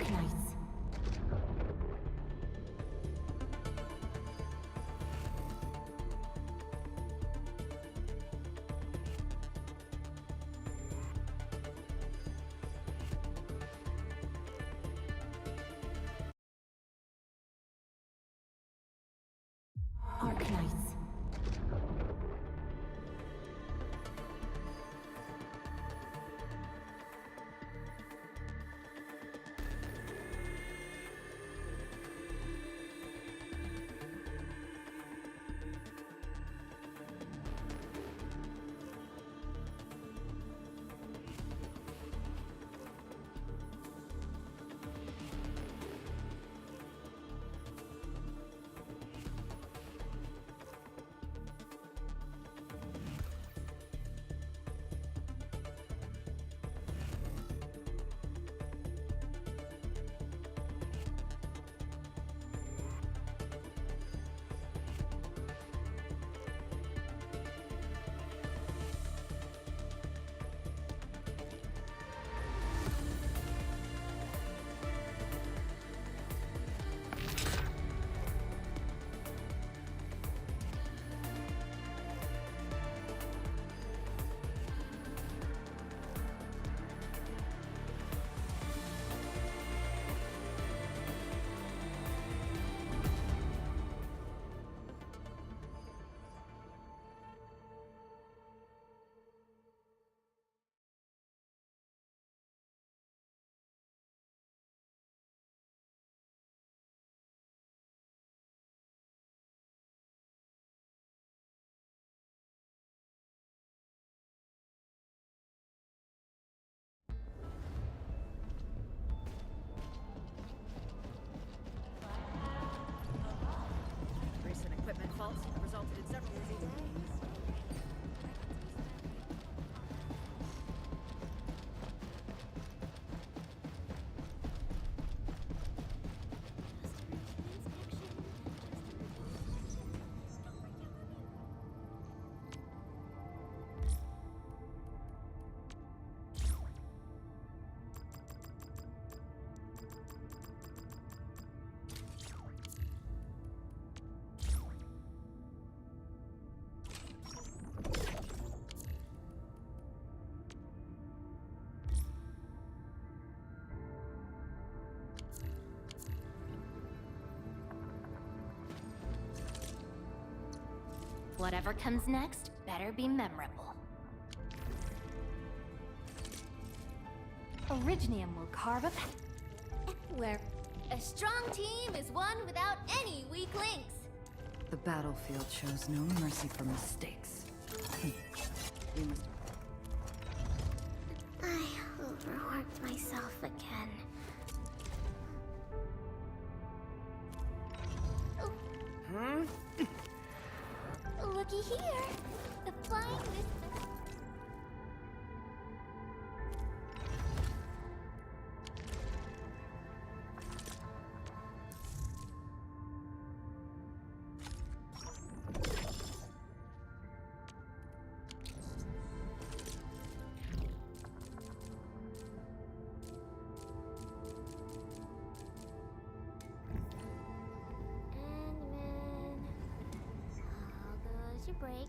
ArkNights. ArkNights. Recent equipment faults have resulted in several delays. Whatever comes next better be memorable. Originium will carve a path where A strong team is one without any weak links. The battlefield shows no mercy for mistakes. We must... I overworked myself again. Looky here. The flying this. How goes your break?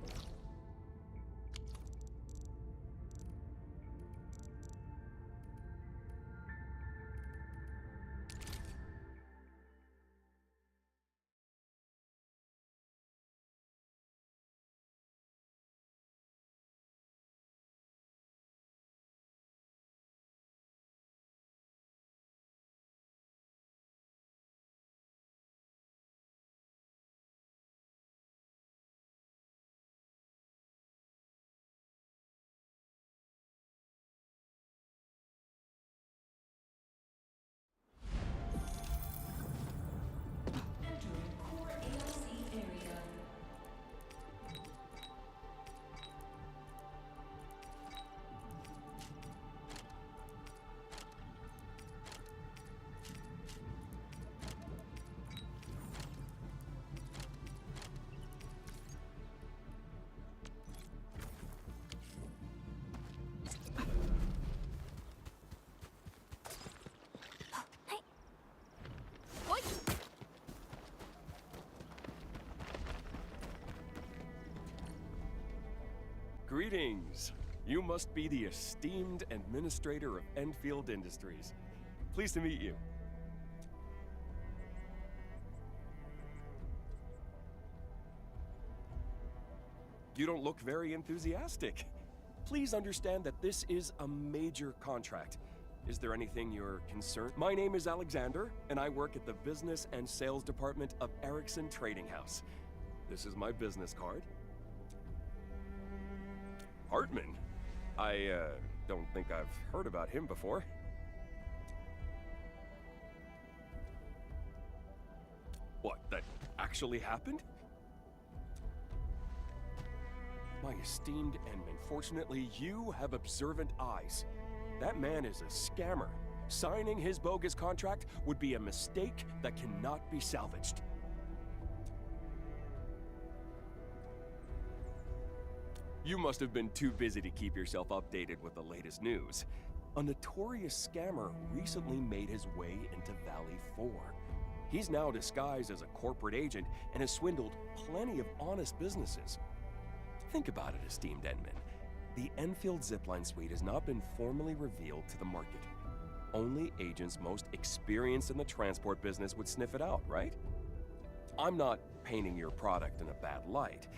Greetings. You must be the esteemed administrator of Endfield Industries. Pleased to meet you. You don't look very enthusiastic. Please understand that this is a major contract. Is there anything you're concerned? My name is Alexander, and I work at the Business and Sales Department of Ericsson Trading House. This is my business card. Hartman? I don't think I've heard about him before. What, that actually happened? My esteemed Enman, fortunately you have observant eyes. That man is a scammer. Signing his bogus contract would be a mistake that cannot be salvaged. You must have been too busy to keep yourself updated with the latest news. A notorious scammer recently made his way into Valley 4. He's now disguised as a corporate agent and has swindled plenty of honest businesses. Think about it, esteemed Enman. The Enfield Zipline Suite has not been formally revealed to the market. Only agents most experienced in the transport business would sniff it out, right? I'm not painting your product in a bad light,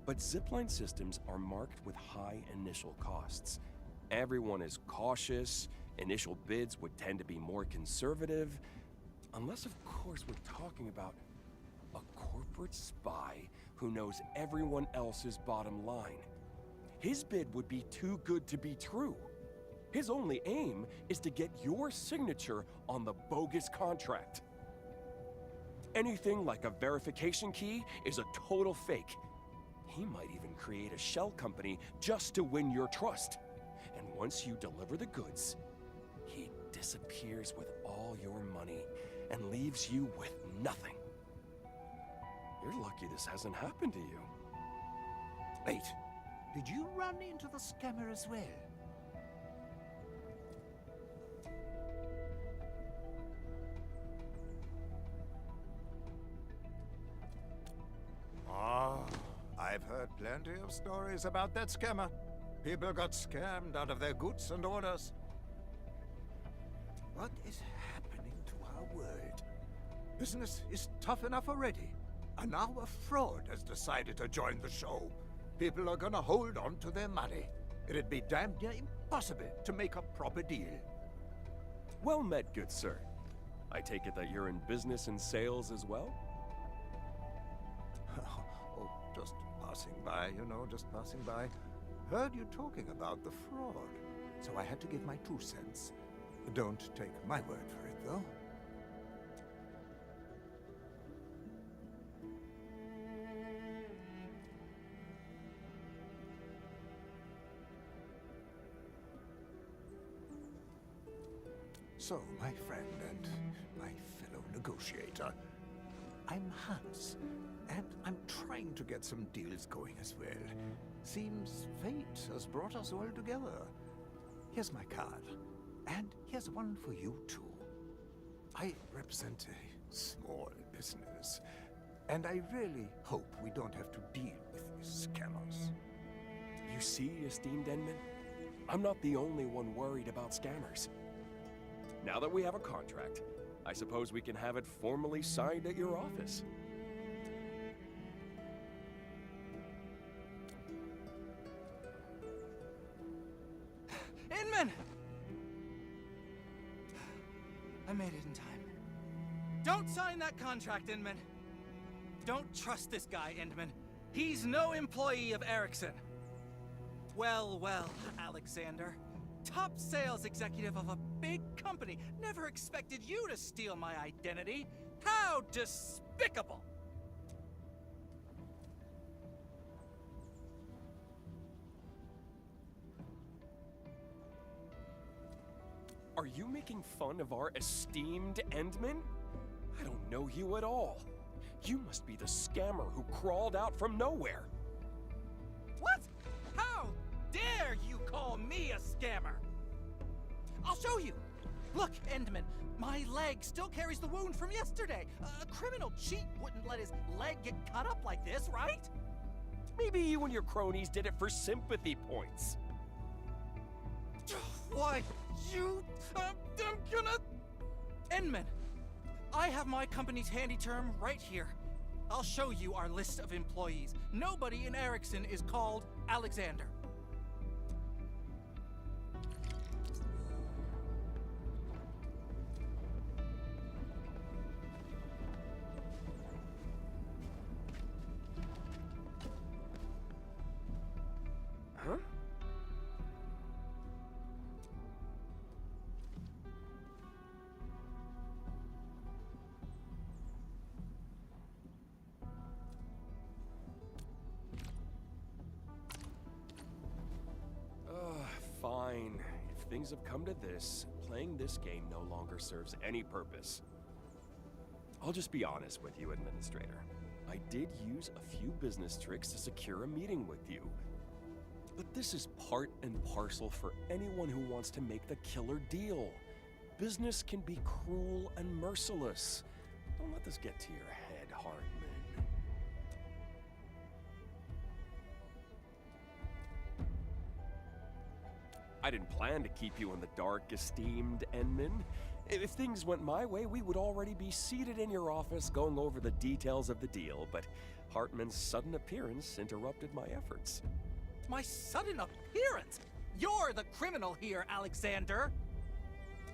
but Zipline systems are marked with high initial costs. Everyone is cautious, initial bids would tend to be more conservative, unless of course we're talking about a corporate spy who knows everyone else's bottom line. His bid would be too good to be true. His only aim is to get your signature on the bogus contract. Anything like a verification key is a total fake. He might even create a shell company just to win your trust. And once you deliver the goods, he disappears with all your money and leaves you with nothing. You're lucky this hasn't happened to you. Wait, did you run into the scammer as well? Oh, I've heard plenty of stories about that scammer. People got scammed out of their goods and orders. What is happening to our world? Business is tough enough already, and now a fraud has decided to join the show. People are gonna hold on to their money. It'd be damn near impossible to make a proper deal. Well met, good sir. I take it that you're in business and sales as well? Oh, just passing by, just passing by. Heard you talking about the fraud, so I had to give my 2 cents. Don't take my word for it, though. So, my friend and my fellow negotiator, I'm Hans, and I'm trying to get some deals going as well. Seems fate has brought us all together. Here's my card, and here's one for you too. I represent a small business, and I really hope we don't have to deal with these scammers. You see, esteemed Enman? I'm not the only one worried about scammers. Now that we have a contract, I suppose we can have it formally signed at your office. Inman! I made it in time. Don't sign that contract, Inman. Don't trust this guy, Inman. He's no employee of Ericsson. Well, Alexander. Top sales executive of a big company. Never expected you to steal my identity. How despicable! Are you making fun of our esteemed Endman? I don't know you at all. You must be the scammer who crawled out from nowhere. What? How dare you call me a scammer? I'll show you. Look, Endman, my leg still carries the wound from yesterday. A criminal cheat wouldn't let his leg get cut up like this, right? Maybe you and your cronies did it for sympathy points. Why, I'm gonna... Enman, I have my company's handy term right here. I'll show you our list of employees. Nobody in Ericsson is called Alexander. Huh? Fine. If things have come to this, playing this game no longer serves any purpose. I'll just be honest with you, Administrator. I did use a few business tricks to secure a meeting with you. But this is part and parcel for anyone who wants to make the killer deal. Business can be cruel and merciless. Don't let this get to your head, Hartman. I didn't plan to keep you in the dark, esteemed Enman. If things went my way, we would already be seated in your office going over the details of the deal, but Hartman's sudden appearance interrupted my efforts. My sudden appearance? You're the criminal here, Alexander!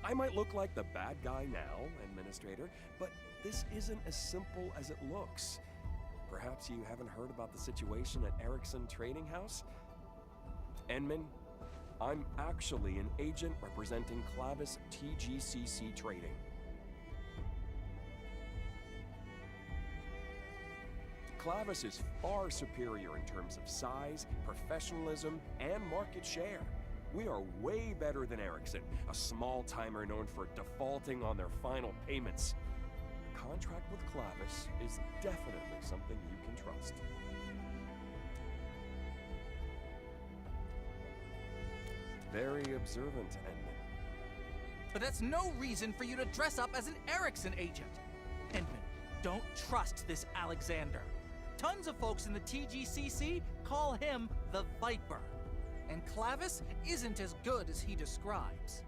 I might look like the bad guy now, Administrator, but this isn't as simple as it looks. Perhaps you haven't heard about the situation at Ericsson Trading House? Enman, I'm actually an agent representing Clavis TGCC Trading. Clavis is far superior in terms of size, professionalism, and market share. We are way better than Ericsson, a small-timer known for defaulting on their final payments. A contract with Clavis is definitely something you can trust. Very observant, Enman. But that's no reason for you to dress up as an Ericsson agent. Enman, don't trust this Alexander. Tons of folks in the TGCC call him the Viper. And Clavis isn't as good as he describes.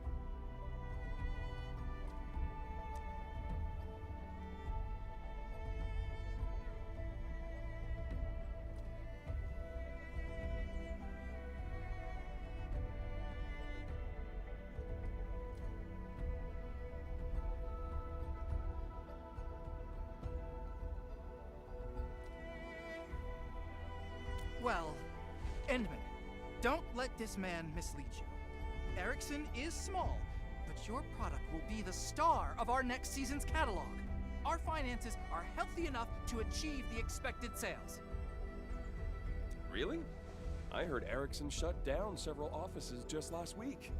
Well, Endman, don't let this man mislead you. Ericsson is small, but your product will be the star of our next season's catalog. Our finances are healthy enough to achieve the expected sales. Really? I heard Ericsson shut down several offices just last week.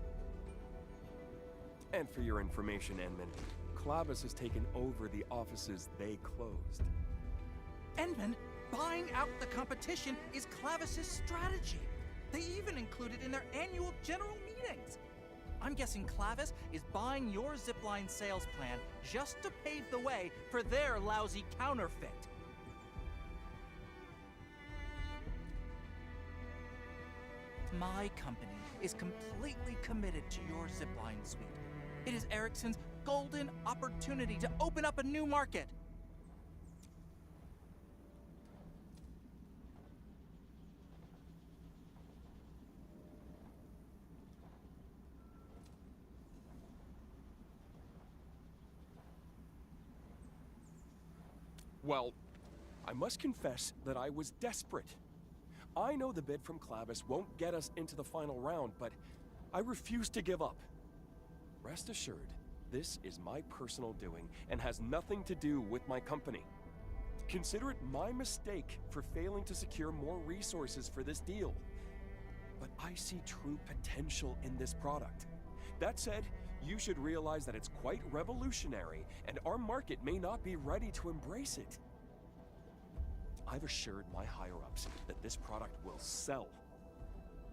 And for your information, Enman, Clavis has taken over the offices they closed. Endman, buying out the competition is Clavis's strategy. They even include it in their annual general meetings. I'm guessing Clavis is buying your zipline sales plan just to pave the way for their lousy counterfeit. My company is completely committed to your zipline suite. It is Ericsson's golden opportunity to open up a new market. Well, I must confess that I was desperate. I know the bid from Clavis won't get us into the final round, but I refuse to give up. Rest assured, this is my personal doing and has nothing to do with my company. Consider it my mistake for failing to secure more resources for this deal. But I see true potential in this product. That said, you should realize that it's quite revolutionary, and our market may not be ready to embrace it. I've assured my higher-ups that this product will sell.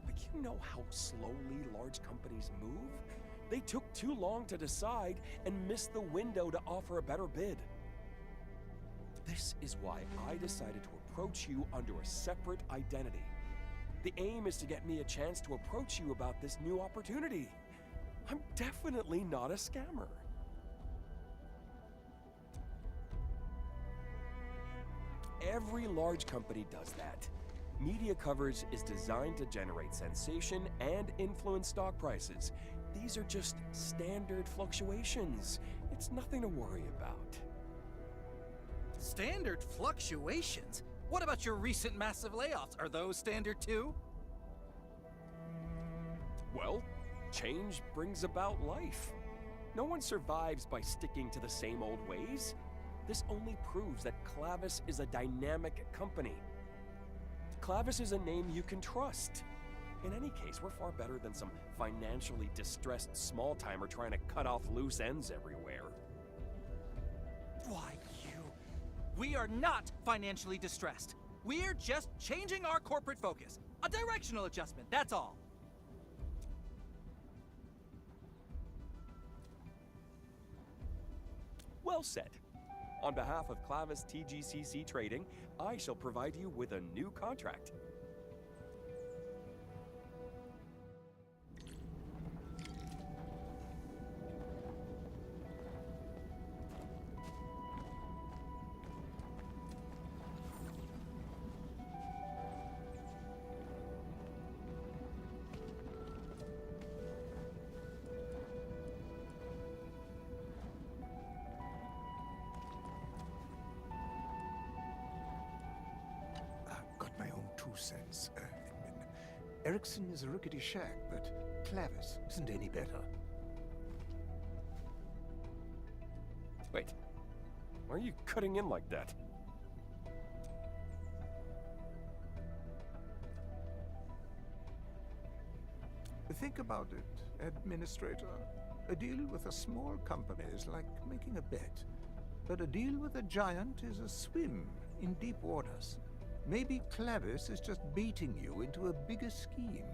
But you know how slowly large companies move? They took too long to decide and missed the window to offer a better bid. This is why I decided to approach you under a separate identity. The aim is to get me a chance to approach you about this new opportunity. I'm definitely not a scammer. Every large company does that. Media coverage is designed to generate sensation and influence stock prices. These are just standard fluctuations. It's nothing to worry about. Standard fluctuations? What about your recent massive layoffs? Are those standard too? Well, change brings about life. No one survives by sticking to the same old ways. This only proves that Clavis is a dynamic company. Clavis is a name you can trust. In any case, we're far better than some financially distressed small-timer trying to cut off loose ends everywhere. Why, we are not financially distressed. We're just changing our corporate focus. A directional adjustment, that's all. Well said. On behalf of Clavis TGCC Trading, I shall provide you with a new contract. Cents, Edmund. Erickson is a rickety shack, but Clavis isn't any better. Wait, why are you cutting in like that? Think about it, Administrator. A deal with a small company is like making a bet, but a deal with a giant is a swim in deep waters. Maybe Clavis is just baiting you into a bigger scheme.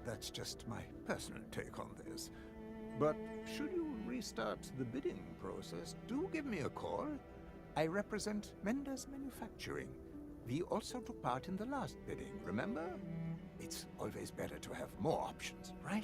That's just my personal take on this. But should you restart the bidding process, do give me a call. I represent Mendes Manufacturing. We also took part in the last bidding, remember? It's always better to have more options, right?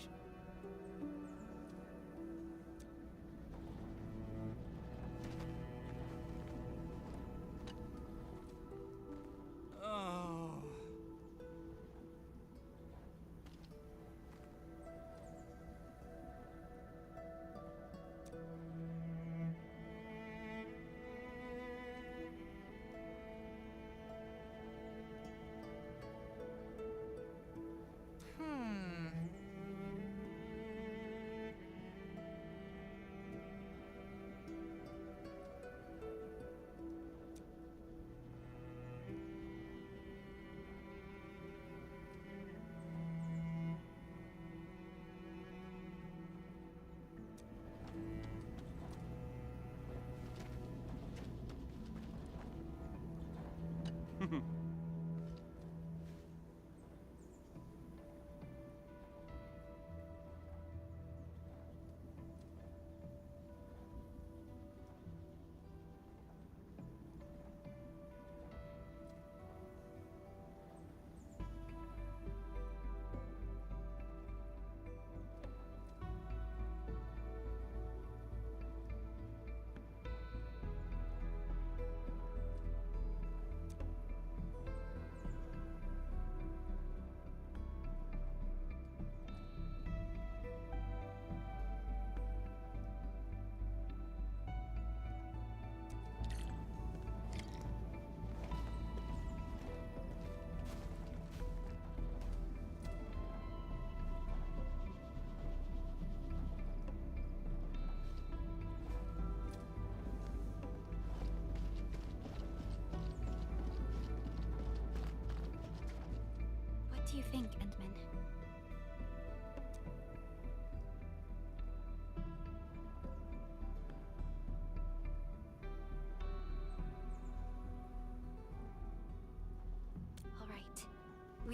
What do you think, Endman?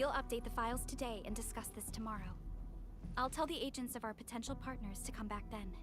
We'll update the files today and discuss this tomorrow. I'll tell the agents of our potential partners to come back then.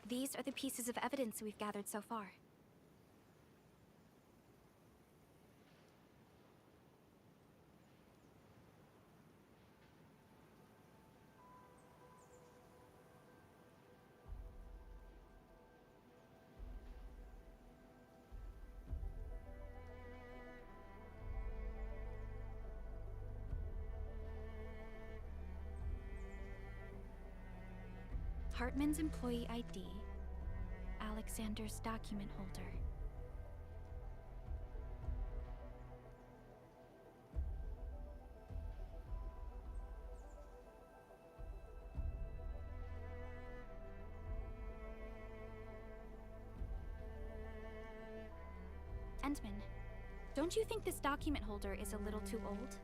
These are the pieces of evidence we've gathered so far. Hartman's employee ID, Alexander's document holder. Endman, don't you think this document holder is a little too old?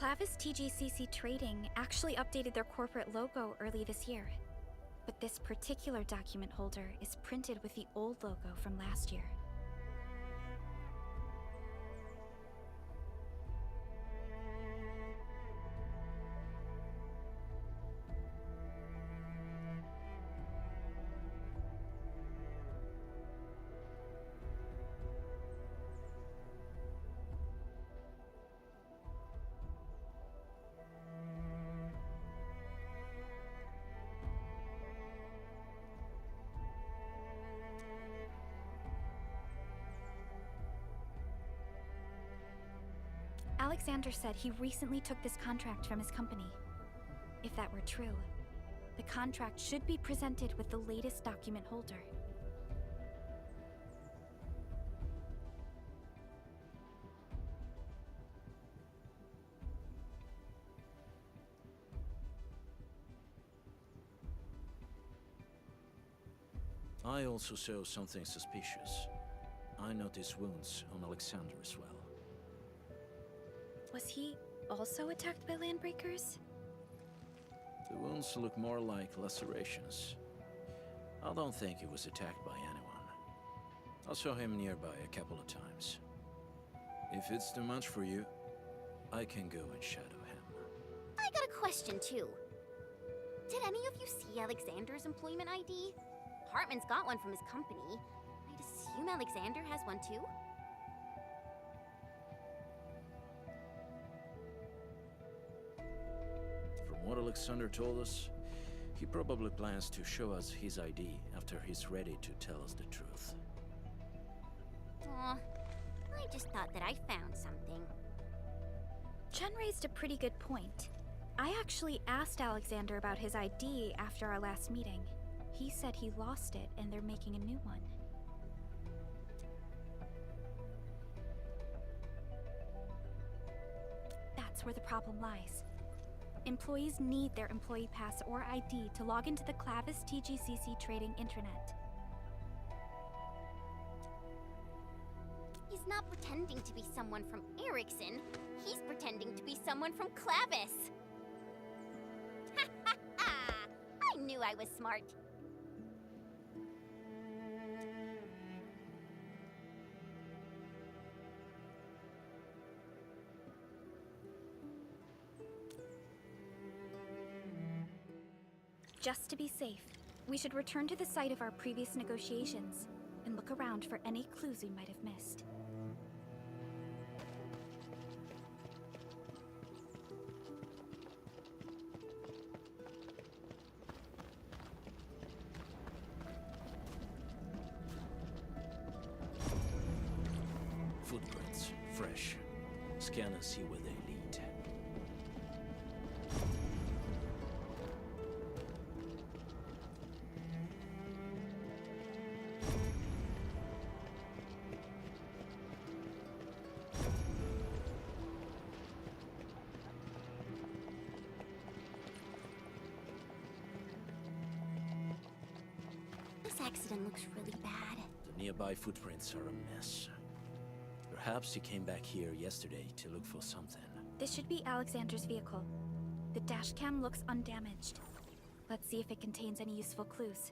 Clavis TGCC Trading actually updated their corporate logo early this year. But this particular document holder is printed with the old logo from last year. Alexander said he recently took this contract from his company. If that were true, the contract should be presented with the latest document holder. I also saw something suspicious. I noticed wounds on Alexander as well. Was he also attacked by landbreakers? The wounds look more like lacerations. I don't think he was attacked by anyone. I saw him nearby a couple of times. If it's too much for you, I can go and shadow him. I got a question too. Did any of you see Alexander's employment ID? Hartman's got one from his company. I'd assume Alexander has one too. From what Alexander told us, he probably plans to show us his ID after he's ready to tell us the truth. Aw, I just thought that I found something. Chen raised a pretty good point. I actually asked Alexander about his ID after our last meeting. He said he lost it and they're making a new one. That's where the problem lies. Employees need their employee pass or ID to log into the Clavis TGCC trading intranet. He's not pretending to be someone from Ericsson. He's pretending to be someone from Clavis. Ha ha ha! I knew I was smart. Just to be safe, we should return to the site of our previous negotiations and look around for any clues we might have missed. Footprints, fresh. Scan and see where they lead. This accident looks really bad. The nearby footprints are a mess. Perhaps he came back here yesterday to look for something. This should be Alexander's vehicle. The dashcam looks undamaged. Let's see if it contains any useful clues.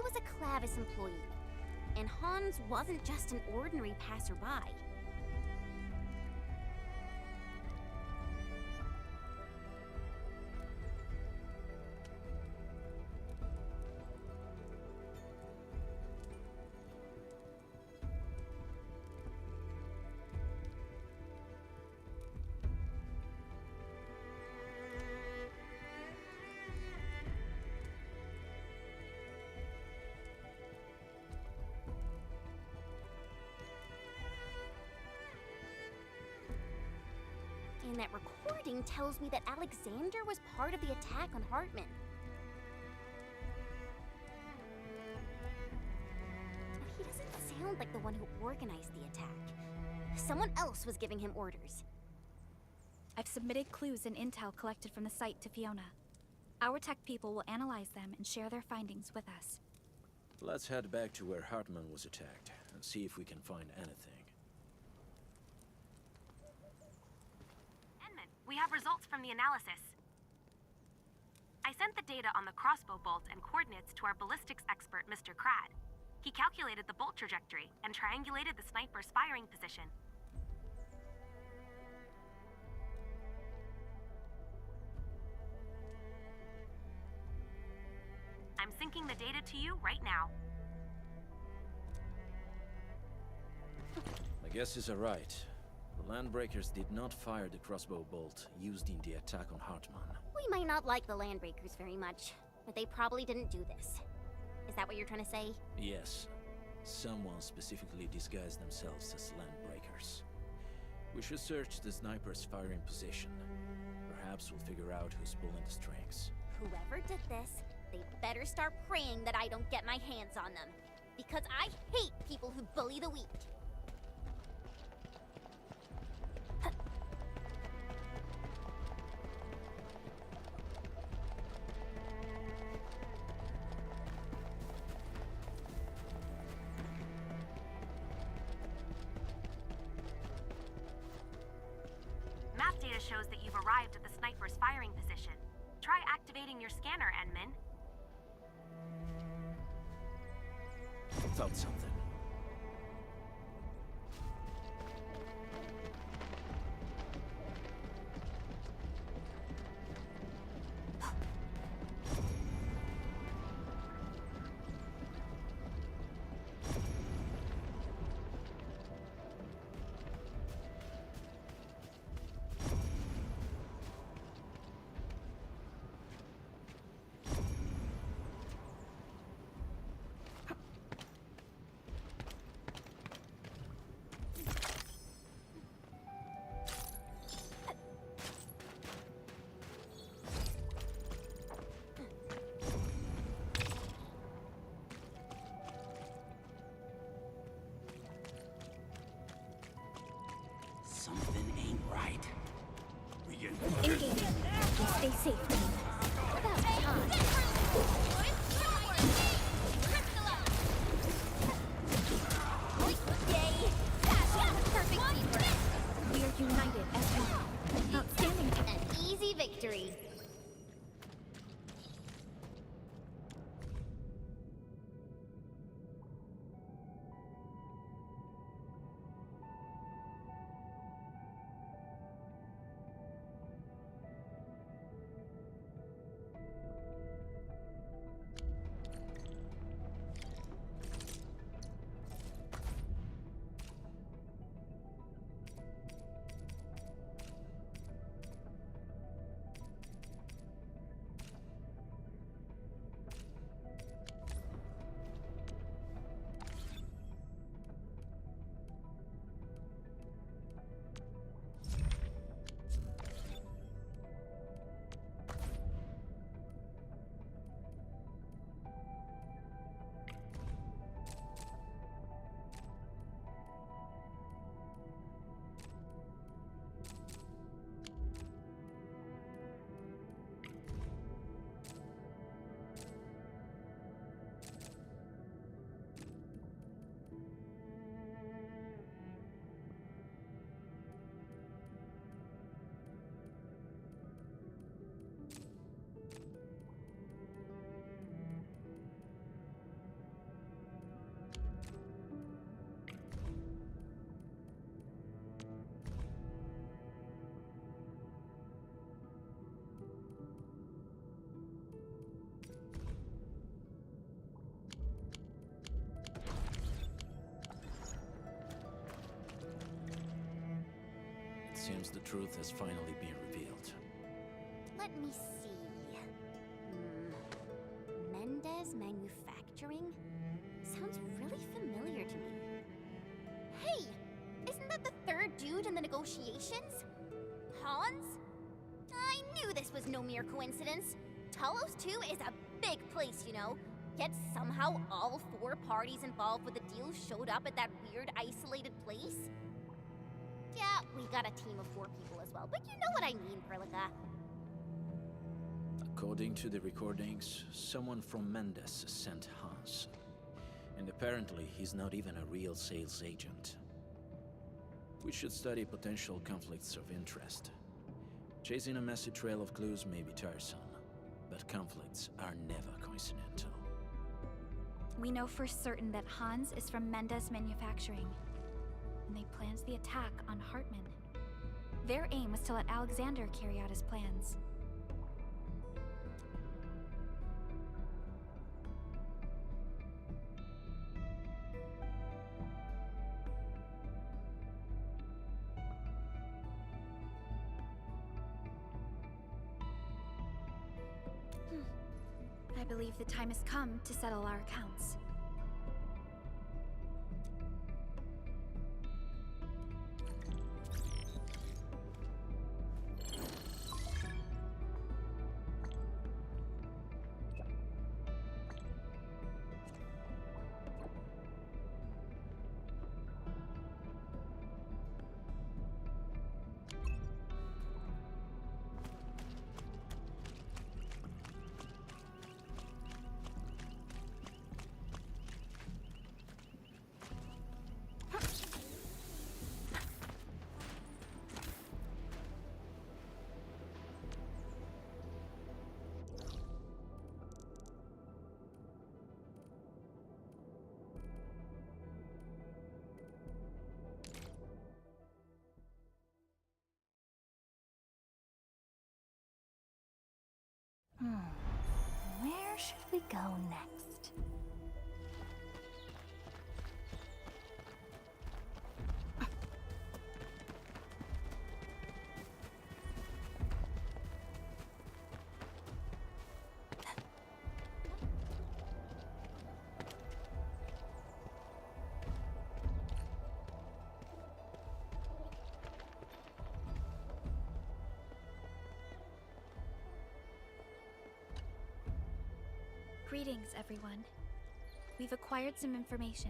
was a Clavis employee, and Hans wasn't just an ordinary passerby. And that recording tells me that Alexander was part of the attack on Hartman. He doesn't sound like the one who organized the attack. Someone else was giving him orders. I've submitted clues and intel collected from the site to Fiona. Our tech people will analyze them and share their findings with us. Let's head back to where Hartman was attacked and see if we can find anything. We have results from the analysis. I sent the data on the crossbow bolt and coordinates to our ballistics expert, Mr. Crad. He calculated the bolt trajectory and triangulated the sniper's firing position. I'm syncing the data to you right now. My guesses are right. The Landbreakers did not fire the crossbow bolt used in the attack on Hartman. We might not like the Landbreakers very much, but they probably didn't do this. Is that what you're trying to say? Yes. Someone specifically disguised themselves as Landbreakers. We should search the sniper's firing position. Perhaps we'll figure out who's pulling the strings. Whoever did this, they better start praying that I don't get my hands on them. Because I hate people who bully the weak. Map data shows that you've arrived at the sniper's firing position. Try activating your scanner, Enman. Found something. Something ain't right. We get Engaging. Stay safe, team. About time. Yay! That's a perfect teamwork. We are united as one. Outstanding. An easy victory. seems the truth has finally been revealed. Let me see. Mendez Manufacturing? Sounds really familiar to me. Hey! Isn't that the third dude in the negotiations? Hans? I knew this was no mere coincidence. Talos 2 is a big place, you know. Yet somehow all 4 parties involved with the deal showed up at that weird isolated place. Yeah, we got a team of 4 people as well, but you know what I mean, Perlica. According to the recordings, someone from Mendes sent Hans. And apparently he's not even a real sales agent. We should study potential conflicts of interest. Chasing a messy trail of clues may be tiresome, but conflicts are never coincidental. We know for certain that Hans is from Mendes Manufacturing, and they planned the attack on Hartman. Their aim was to let Alexander carry out his plans. I believe the time has come to settle our accounts. Where should we go next? Greetings, everyone. We've acquired some information.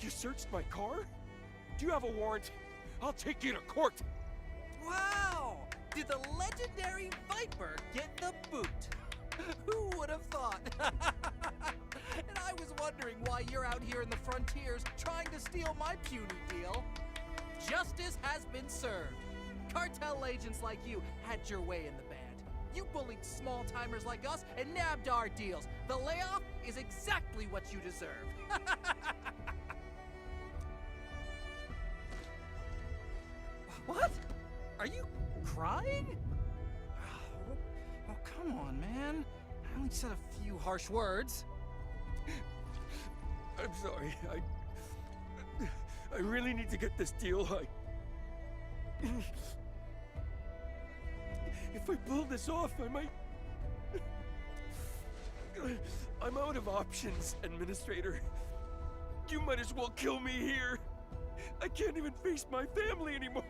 You searched my car? Do you have a warrant? I'll take you to court! Wow! Did the legendary Viper get the boot? Who would have thought? And I was wondering why you're out here in the frontiers trying to steal my puny deal. Justice has been served. Cartel agents like you had your way in the band. You bullied small-timers like us and nabbed our deals. The layoff is exactly what you deserve. What? Are you crying? Oh, come on, man. I only said a few harsh words. I'm sorry. I really need to get this deal. If I pull this off, I might... I'm out of options, Administrator. You might as well kill me here. I can't even face my family anymore.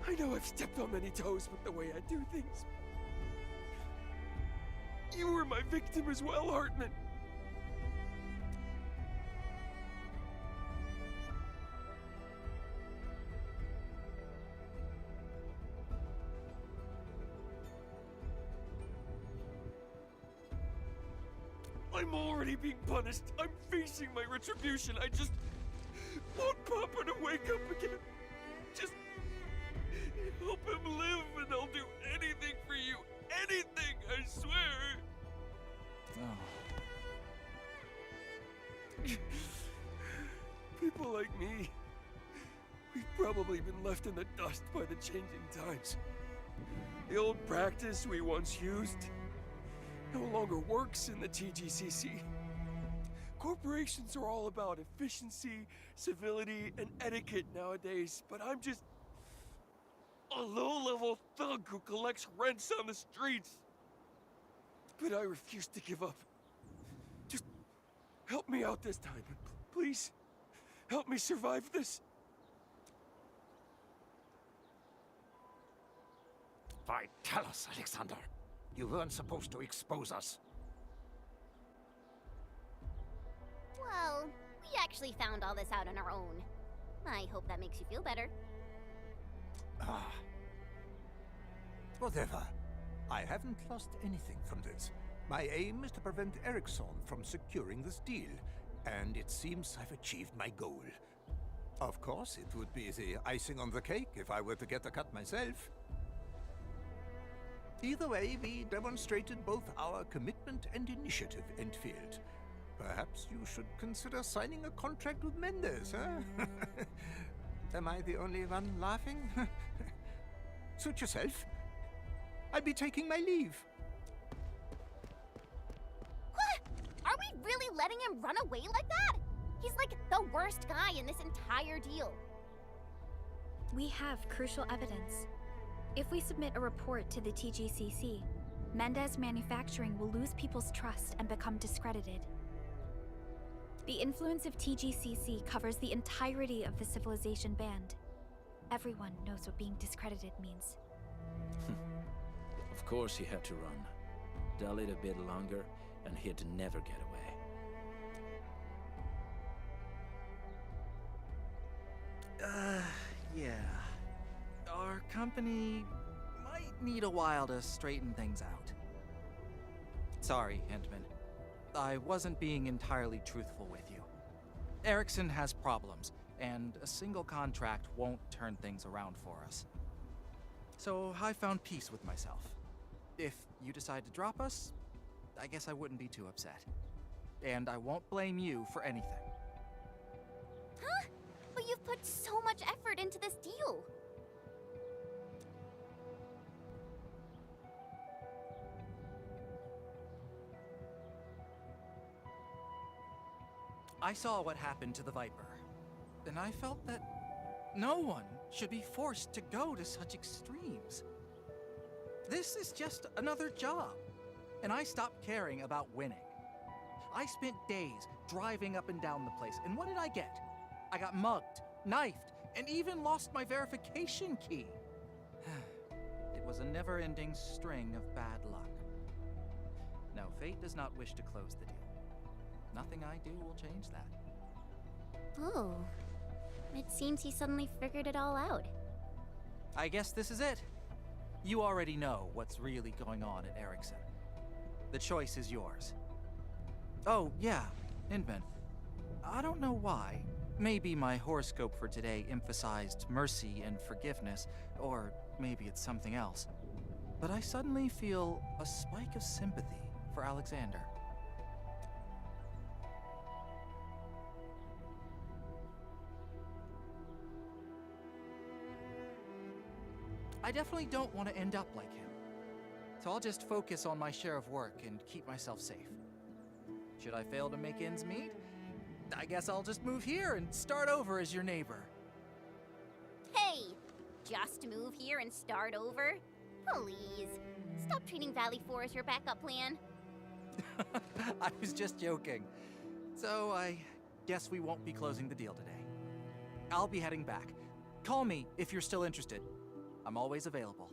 I know I've stepped on many toes with the way I do things. You were my victim as well, Hartman. I'm already being punished. I'm facing my retribution. I just want Papa to wake up again. Just help him live and I'll do anything for you. Anything, I swear. Oh. like me. We've probably been left in the dust by the changing times. The old practice we once used no longer works in the TGCC. Corporations are all about efficiency, civility, and etiquette nowadays, but I'm just a low-level thug who collects rents on the streets. But I refuse to give up. Just help me out this time, please. Help me survive this. Why, tell us, Alexander. You weren't supposed to expose us. Well, we actually found all this out on our own. I hope that makes you feel better. Ah. Whatever. I haven't lost anything from this. My aim is to prevent Erickson from securing this deal, and it seems I've achieved my goal. Of course, it would be the icing on the cake if I were to get the cut myself. Either way, we demonstrated both our commitment and initiative, Endfield. Perhaps you should consider signing a contract with Mendes, huh? Am I the only one laughing? Suit yourself. I'll be taking my leave. What? Are we really letting him run away like that? He's like the worst guy in this entire deal. We have crucial evidence. If we submit a report to the TGCC, Mendez Manufacturing will lose people's trust and become discredited. The influence of TGCC covers the entirety of the Civilization band. Everyone knows what being discredited means. Of course he had to run. Dull it a bit longer, and he'd never get away. Yeah. Our company might need a while to straighten things out. Sorry, Hintman. I wasn't being entirely truthful with you. Erickson has problems, and a single contract won't turn things around for us. So I found peace with myself. If you decide to drop us, I guess I wouldn't be too upset. And I won't blame you for anything. Huh? But you've put so much effort into this deal. I saw what happened to the Viper, and I felt that no one should be forced to go to such extremes. This is just another job, and I stopped caring about winning. I spent days driving up and down the place, and what did I get? I got mugged, knifed, and even lost my verification key. It was a never-ending string of bad luck. Now, fate does not wish to close the deal. Nothing I do will change that. Oh. It seems he suddenly figured it all out. I guess this is it. You already know what's really going on at Erickson. The choice is yours. Oh, yeah, Inman. I don't know why. Maybe my horoscope for today emphasized mercy and forgiveness, or maybe it's something else. But I suddenly feel a spike of sympathy for Alexander. I definitely don't want to end up like him. So I'll just focus on my share of work and keep myself safe. Should I fail to make ends meet, I guess I'll just move here and start over as your neighbor. Hey! Just move here and start over? Please. Stop treating Valley 4 as your backup plan. I was just joking. So I guess we won't be closing the deal today. I'll be heading back. Call me if you're still interested. I'm always available.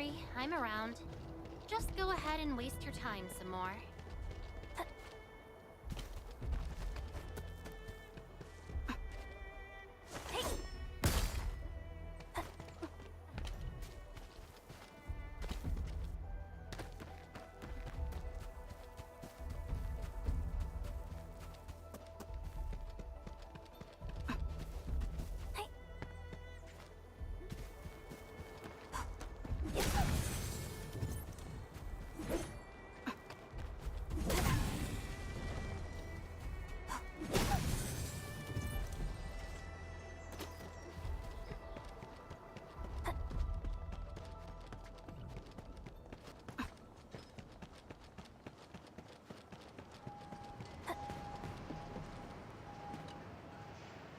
worry, I'm around. Just go ahead and waste your time some more.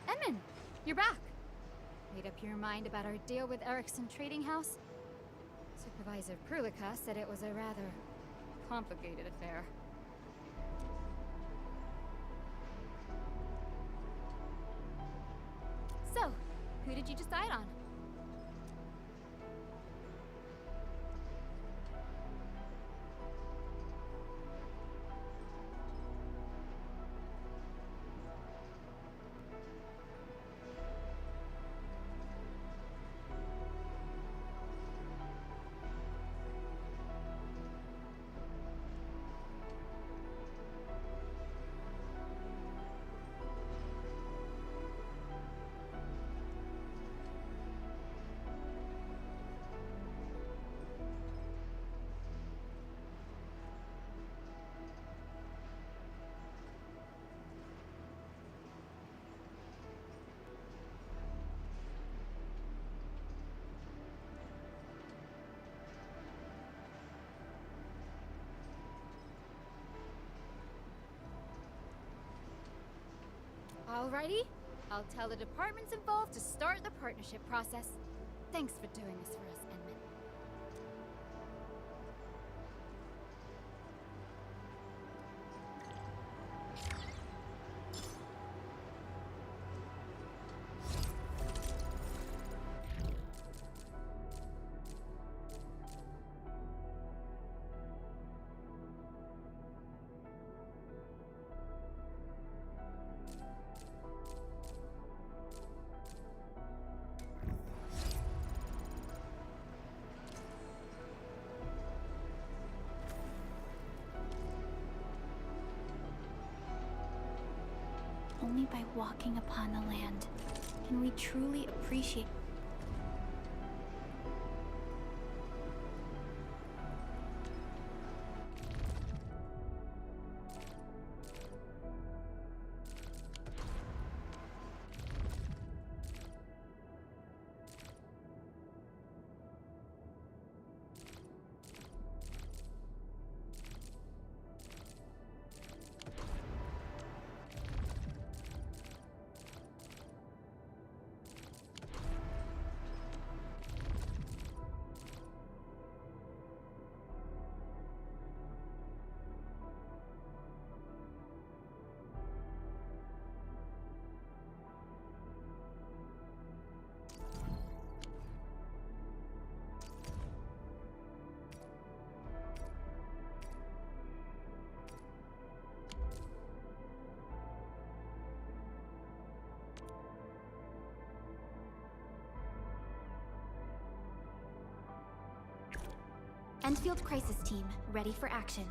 Edmund, you're back. Made up your mind about our deal with Erickson Trading House? Supervisor Prulika said it was a rather complicated affair. So, who did you decide on? Alrighty, I'll tell the departments involved to start the partnership process. Thanks for doing this for us, Edmund. Only by walking upon the land can we truly appreciate. Endfield Crisis Team, ready for action.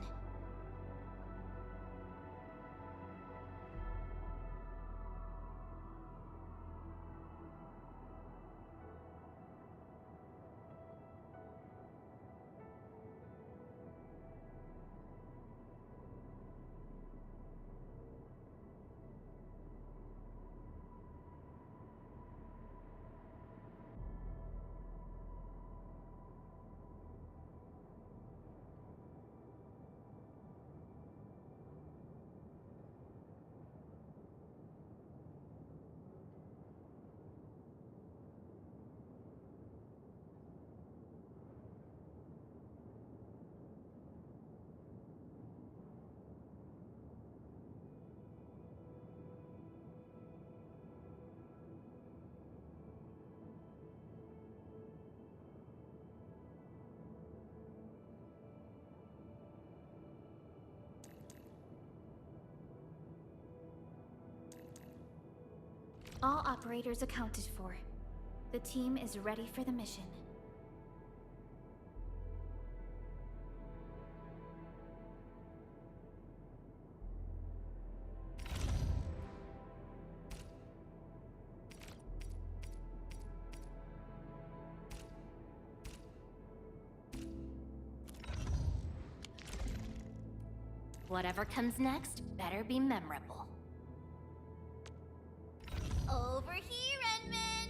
All operators accounted for. The team is ready for the mission. Whatever comes next better be memorable. Over here, Enman!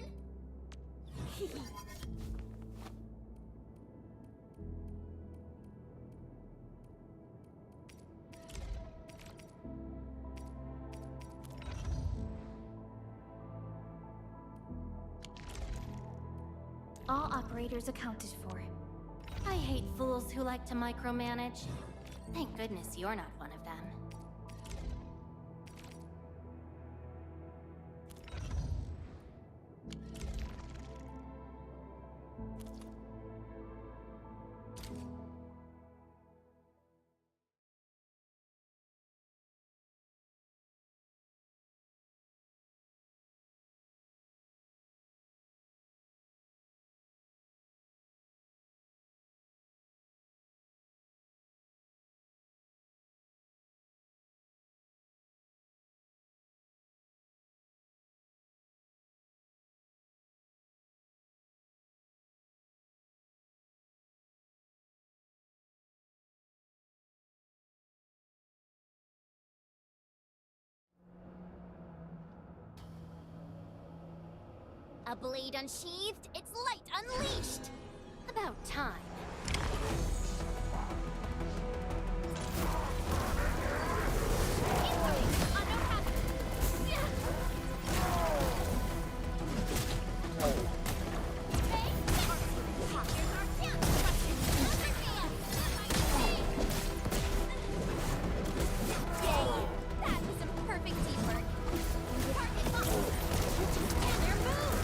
All operators accounted for. I hate fools who like to micromanage. Thank goodness you're not one of them. A blade unsheathed, its light unleashed! About time. Incoming! Unknown hazard! Hey, here's our chance! Underhand! Yay! That was some perfect teamwork! Target locked! And their move!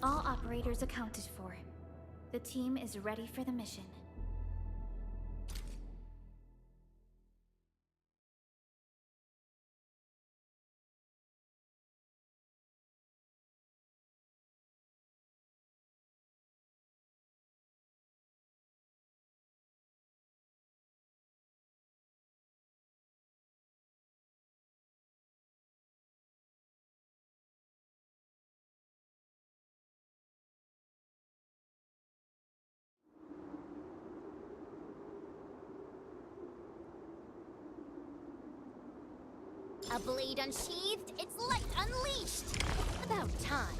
All operators accounted for. The team is ready for the mission. A blade unsheathed, its light unleashed! About time.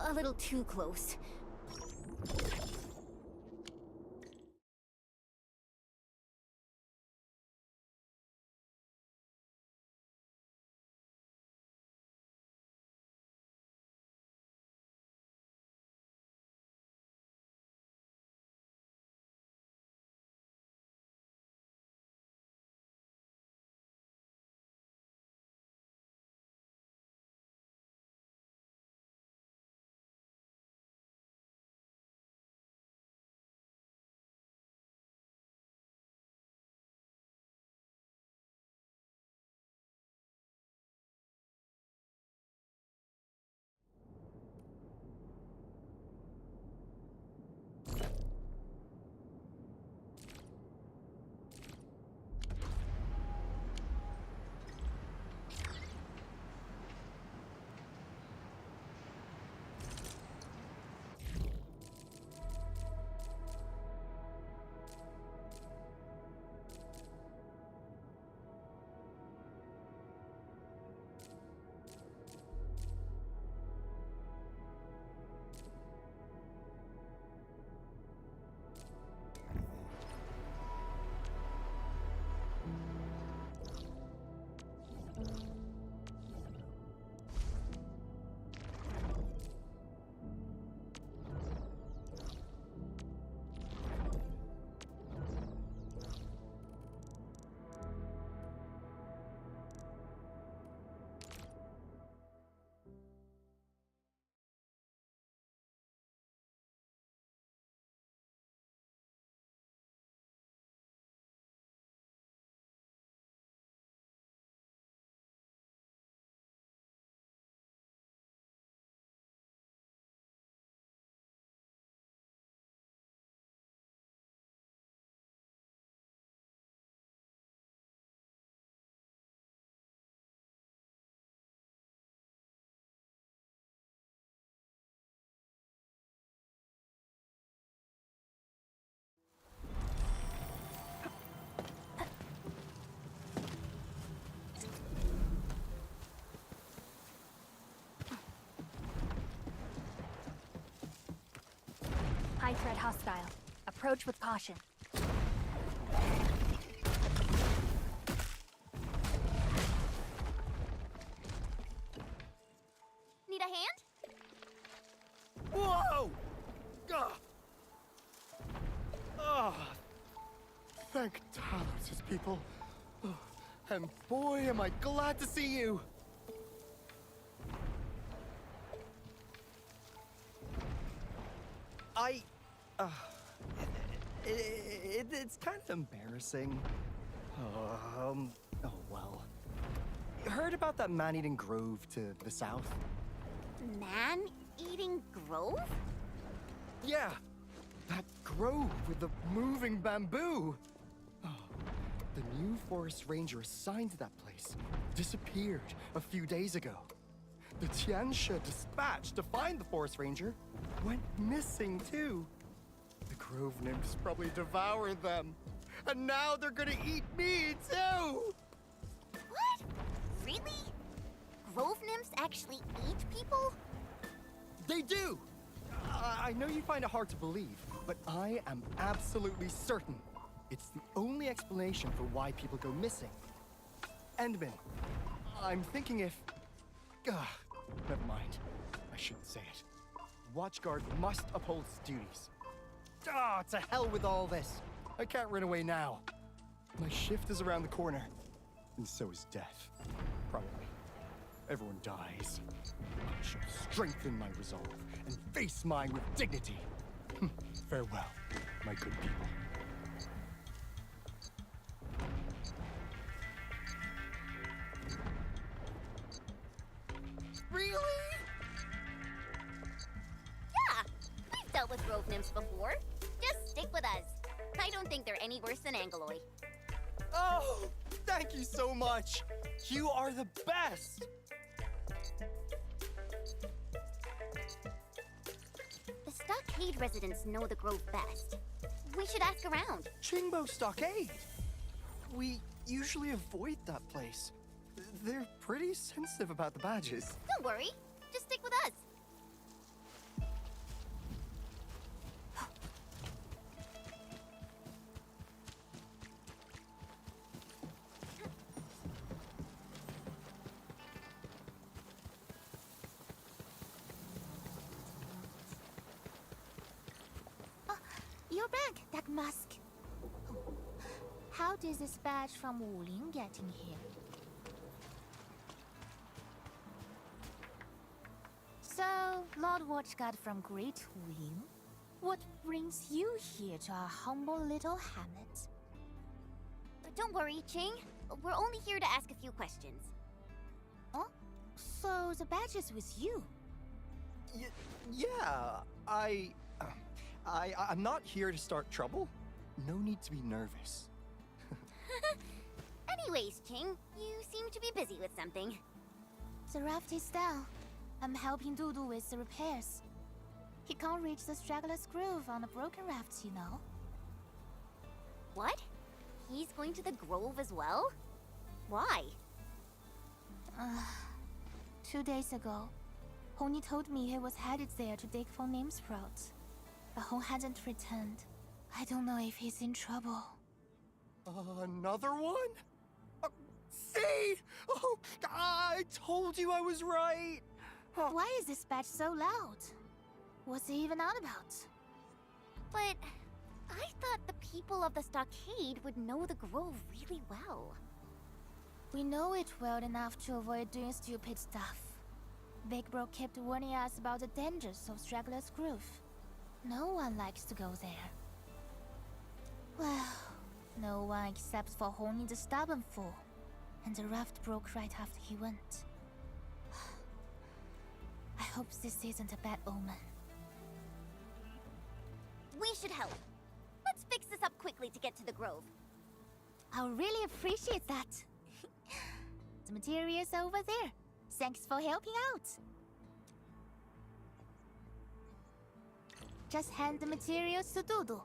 A little too close. Threat hostile. Approach with caution. Need a hand? Whoa! Ugh. Thank Talos' people. Oh, and boy, am I glad to see you! It's kind of embarrassing. Oh well. You heard about that man-eating grove to the south? Man-eating grove? Yeah, that grove with the moving bamboo. Oh, the new forest ranger assigned to that place disappeared a few days ago. The Tiansha dispatched to find the forest ranger went missing too. The grove nymphs probably devoured them. And now they're gonna eat me too! What? Really? Grove nymphs actually eat people? They do! I know you find it hard to believe, but I am absolutely certain it's the only explanation for why people go missing. Endman, I'm thinking if... never mind. I shouldn't say it. Watchguard must uphold its duties. To hell with all this. I can't run away now. My shift is around the corner, and so is death. Probably. Everyone dies. I shall strengthen my resolve and face mine with dignity. Farewell, my good people. Really? Yeah, we've dealt with grove nymphs before. Just stick with us. I don't think they're any worse than Angaloy. Oh, thank you so much. You are the best. The stockade residents know the grove best. We should ask around. Chingbo Stockade. We usually avoid that place. They're pretty sensitive about the badges. Don't worry. Just stick with us. You're back, that mask. How did this badge from Wuling get in here? So, Lord Watchguard from Great Wuling, what brings you here to our humble little hamlet? Don't worry, Ching. We're only here to ask a few questions. Oh? So the badge is with you? Yeah, I'm not here to start trouble. No need to be nervous. Anyways, Ching, you seem to be busy with something. The raft is down. I'm helping Dudu with the repairs. He can't reach the straggler's grove on the broken raft, you know. What? He's going to the grove as well? Why? 2 days ago, Honi told me he was headed there to dig for name sprouts. But Hon hasn't returned. I don't know if he's in trouble. Another one? See? Oh, I told you I was right. Why is this badge so loud? What's it even on about? But I thought the people of the stockade would know the grove really well. We know it well enough to avoid doing stupid stuff. Big Bro kept warning us about the dangers of Straggler's Grove. No one likes to go there. Well, no one except for Honi the stubborn fool. And the raft broke right after he went. I hope this isn't a bad omen. We should help. Let's fix this up quickly to get to the grove. I'll really appreciate that. The material's over there. Thanks for helping out. Just hand the materials to Dudu.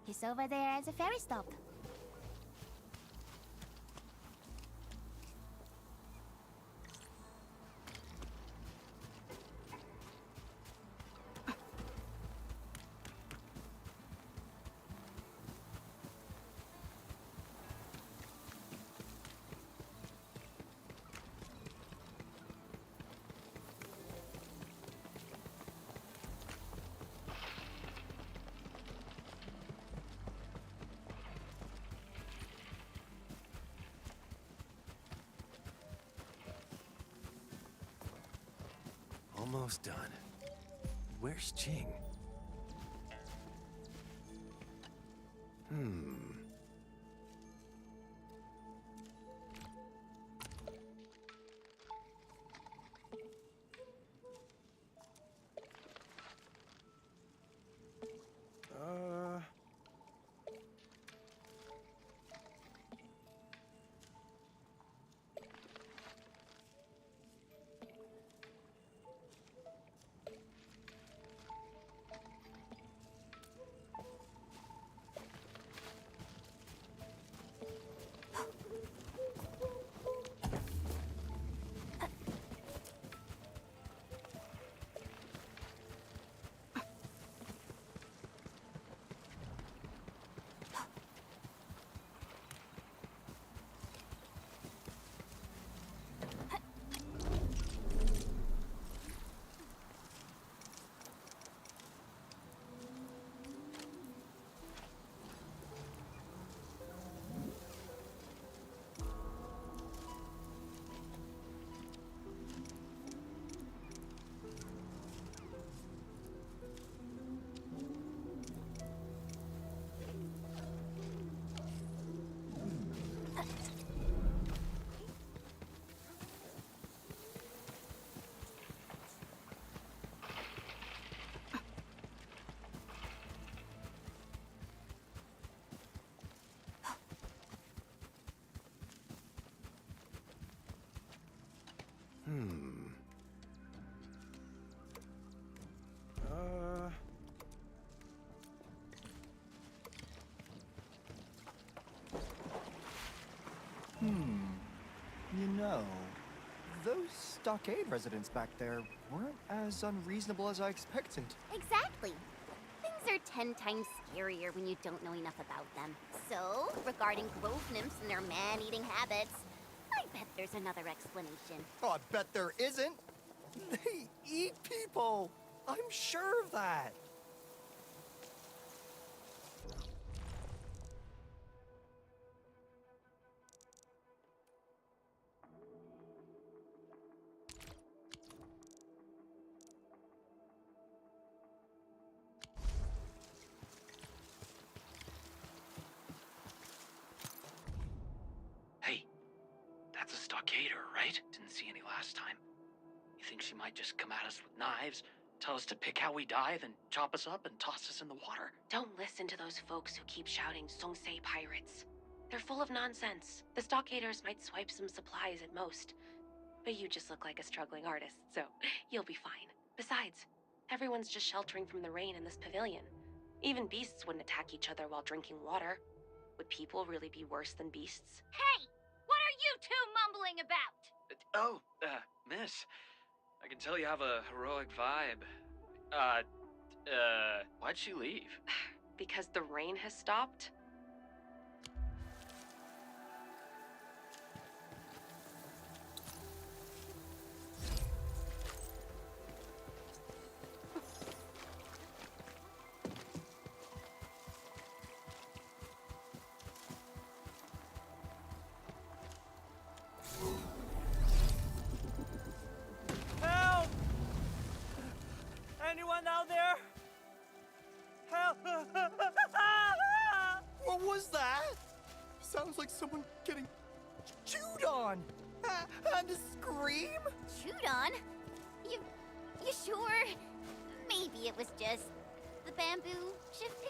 He's over there at the ferry stop. Almost done. Where's Ching? You know, those stockade residents back there weren't as unreasonable as I expected. Exactly. Things are 10 times scarier when you don't know enough about them. So, regarding grove nymphs and their man-eating habits, I bet there's another explanation. Oh, I bet there isn't. They eat people. I'm sure of that. Hey, that's a stockader, right? Didn't see any last time. You think she might just come at us with knives, tell us to pick how we die, then chop us up and toss us in the water? Don't listen to those folks who keep shouting Songse pirates. They're full of nonsense. The stockaders might swipe some supplies at most. But you just look like a struggling artist, so you'll be fine. Besides, everyone's just sheltering from the rain in this pavilion. Even beasts wouldn't attack each other while drinking water. Would people really be worse than beasts? Hey! What are you two mumbling about? Miss, I can tell you have a heroic vibe. Why'd she leave? Because the rain has stopped? Help! Anyone out there? Help! What was that? Sounds like someone getting chewed on. And a scream? Chewed on? You sure? Maybe it was just the bamboo shifting?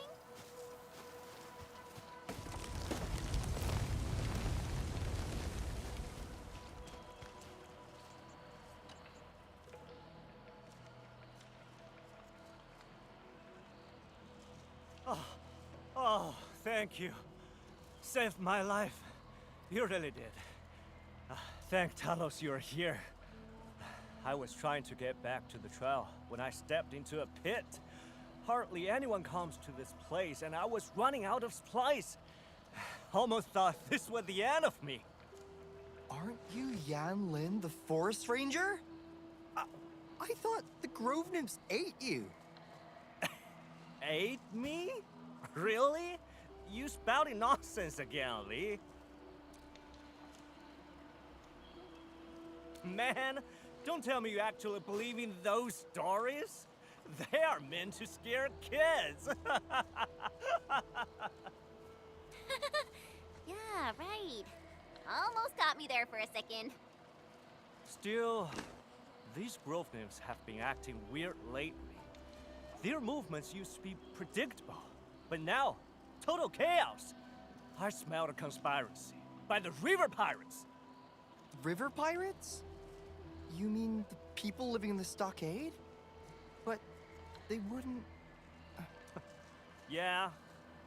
Oh, thank you. Saved my life. You really did. Thank Talos you're here. I was trying to get back to the trail when I stepped into a pit. Hardly anyone comes to this place, and I was running out of supplies. Almost thought this was the end of me. Aren't you Yan Lin, the forest ranger? I thought the grove nymphs ate you. Ate me? Really? You spouting nonsense again, Lee. Man, Don't tell me you actually believe in those stories. They are meant to scare kids. Yeah, right. Almost got me there for a second. Still, these grove nymphs have been acting weird lately. Their movements used to be predictable, but now, total chaos. I smelled a conspiracy by the river pirates. River pirates? You mean the people living in the stockade? But they wouldn't... Yeah,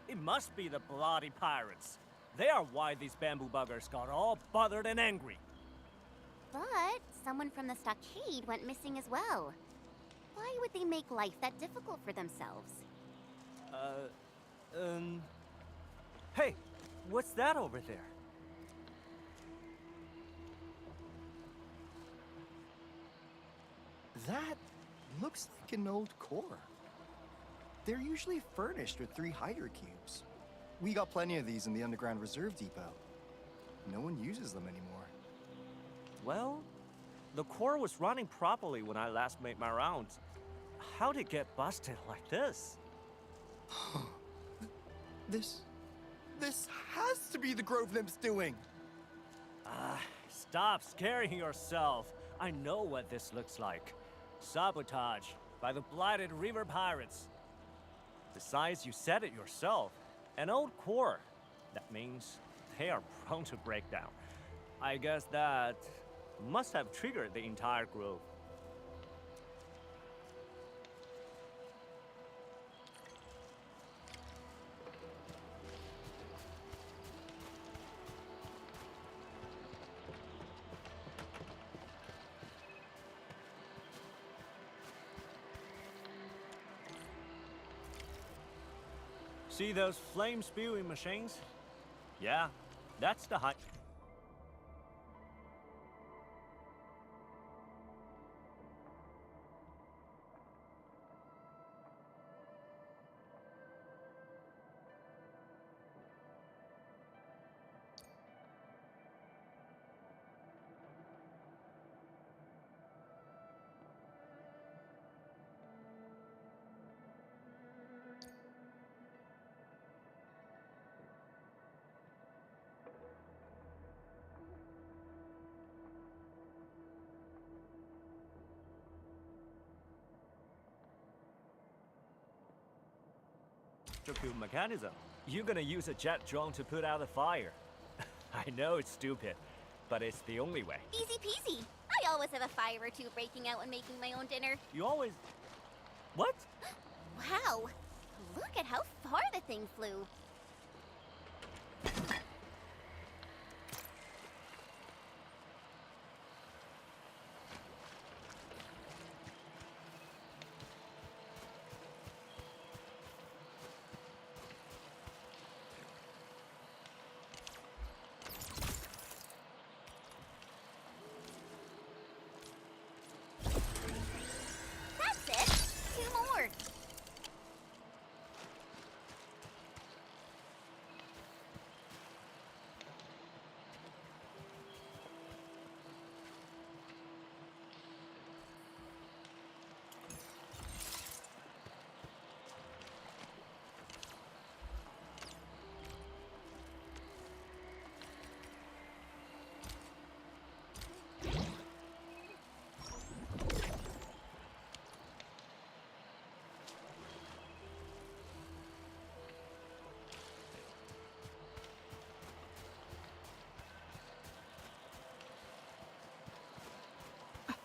it must be the bloody pirates. They are why these bamboo buggers got all bothered and angry. But someone from the stockade went missing as well. Why would they make life that difficult for themselves? Hey, what's that over there? That looks like an old core. They're usually furnished with 3 hider cubes. We got plenty of these in the underground reserve depot. No one uses them anymore. Well, the core was running properly when I last made my rounds. How'd it get busted like this? This has to be the Grove Nymphs doing! Stop scaring yourself. I know what this looks like. Sabotage by the blighted river pirates. Besides, you said it yourself. An old core. That means they are prone to break down. I guess that must have triggered the entire grove. See those flame-spewing machines? Yeah, that's the high... mechanism. You're gonna use a jet drone to put out a fire. I know it's stupid, but it's the only way. Easy peasy. I always have a fire or two breaking out when making my own dinner. You always... What? Wow. Look at how far the thing flew.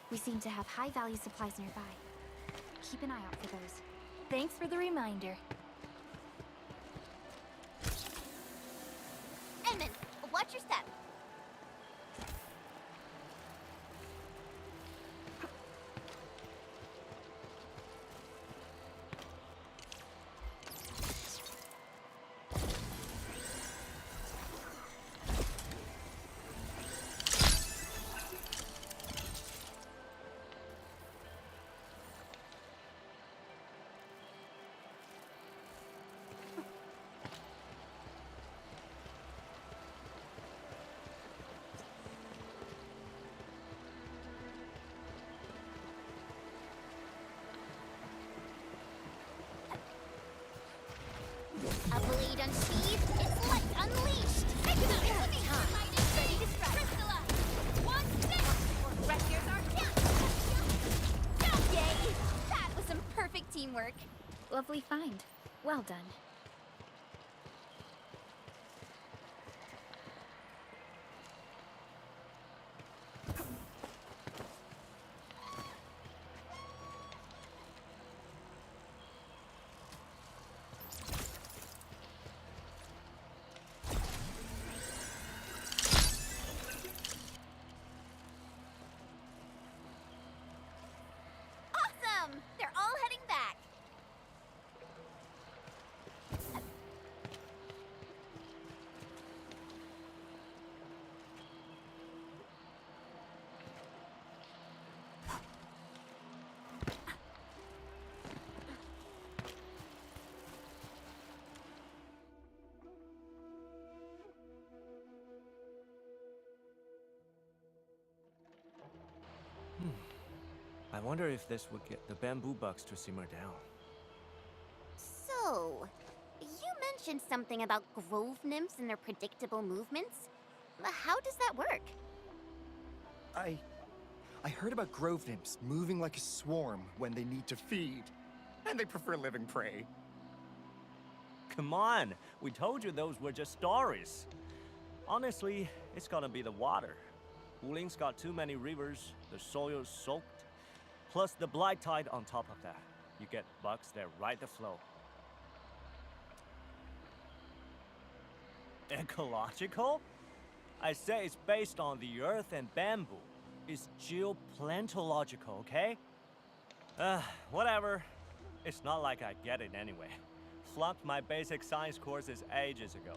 We seem to have high-value supplies nearby. Keep an eye out for those. Thanks for the reminder. Edmund, watch your step. work. Lovely find. Well done. Awesome! They're all heading back. I wonder if this would get the bamboo bugs to simmer down. So, you mentioned something about grove nymphs and their predictable movements. How does that work? I heard about grove nymphs moving like a swarm when they need to feed. And they prefer living prey. Come on! We told you those were just stories. Honestly, it's gonna be the water. Wuling's got too many rivers, the soil's soaked, plus the blight tide on top of that. You get bugs that ride the flow. Ecological? I say it's based on the earth and bamboo. It's geoplantological, okay? Whatever. It's not like I get it anyway. Flunked my basic science courses ages ago.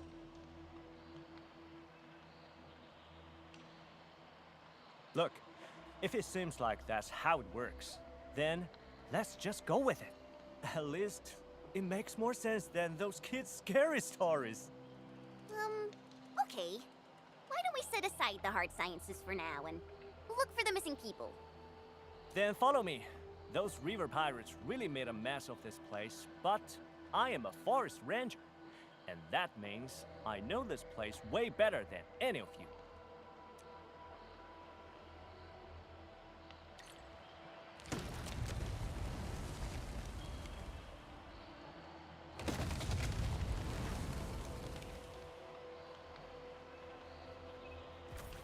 Look, if it seems like that's how it works, then let's just go with it. At least, it makes more sense than those kids' scary stories. Okay. Why don't we set aside the hard sciences for now and look for the missing people? Then follow me. Those river pirates really made a mess of this place, but I am a forest ranger. And that means I know this place way better than any of you.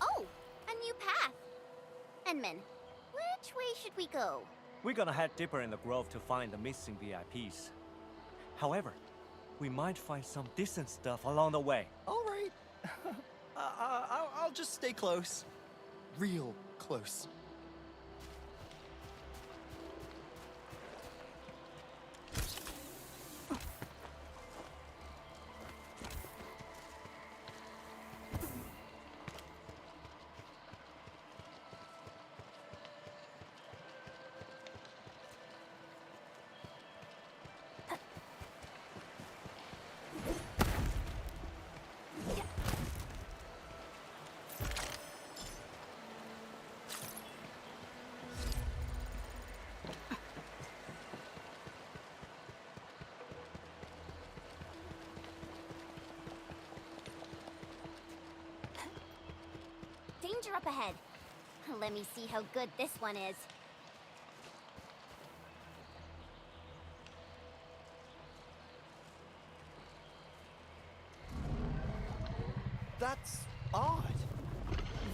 Oh, a new path. Enman, which way should we go? We're gonna head deeper in the grove to find the missing VIPs. However, we might find some decent stuff along the way. All right. I'll just stay close. Real close. Danger up ahead. Let me see how good this one is. That's odd.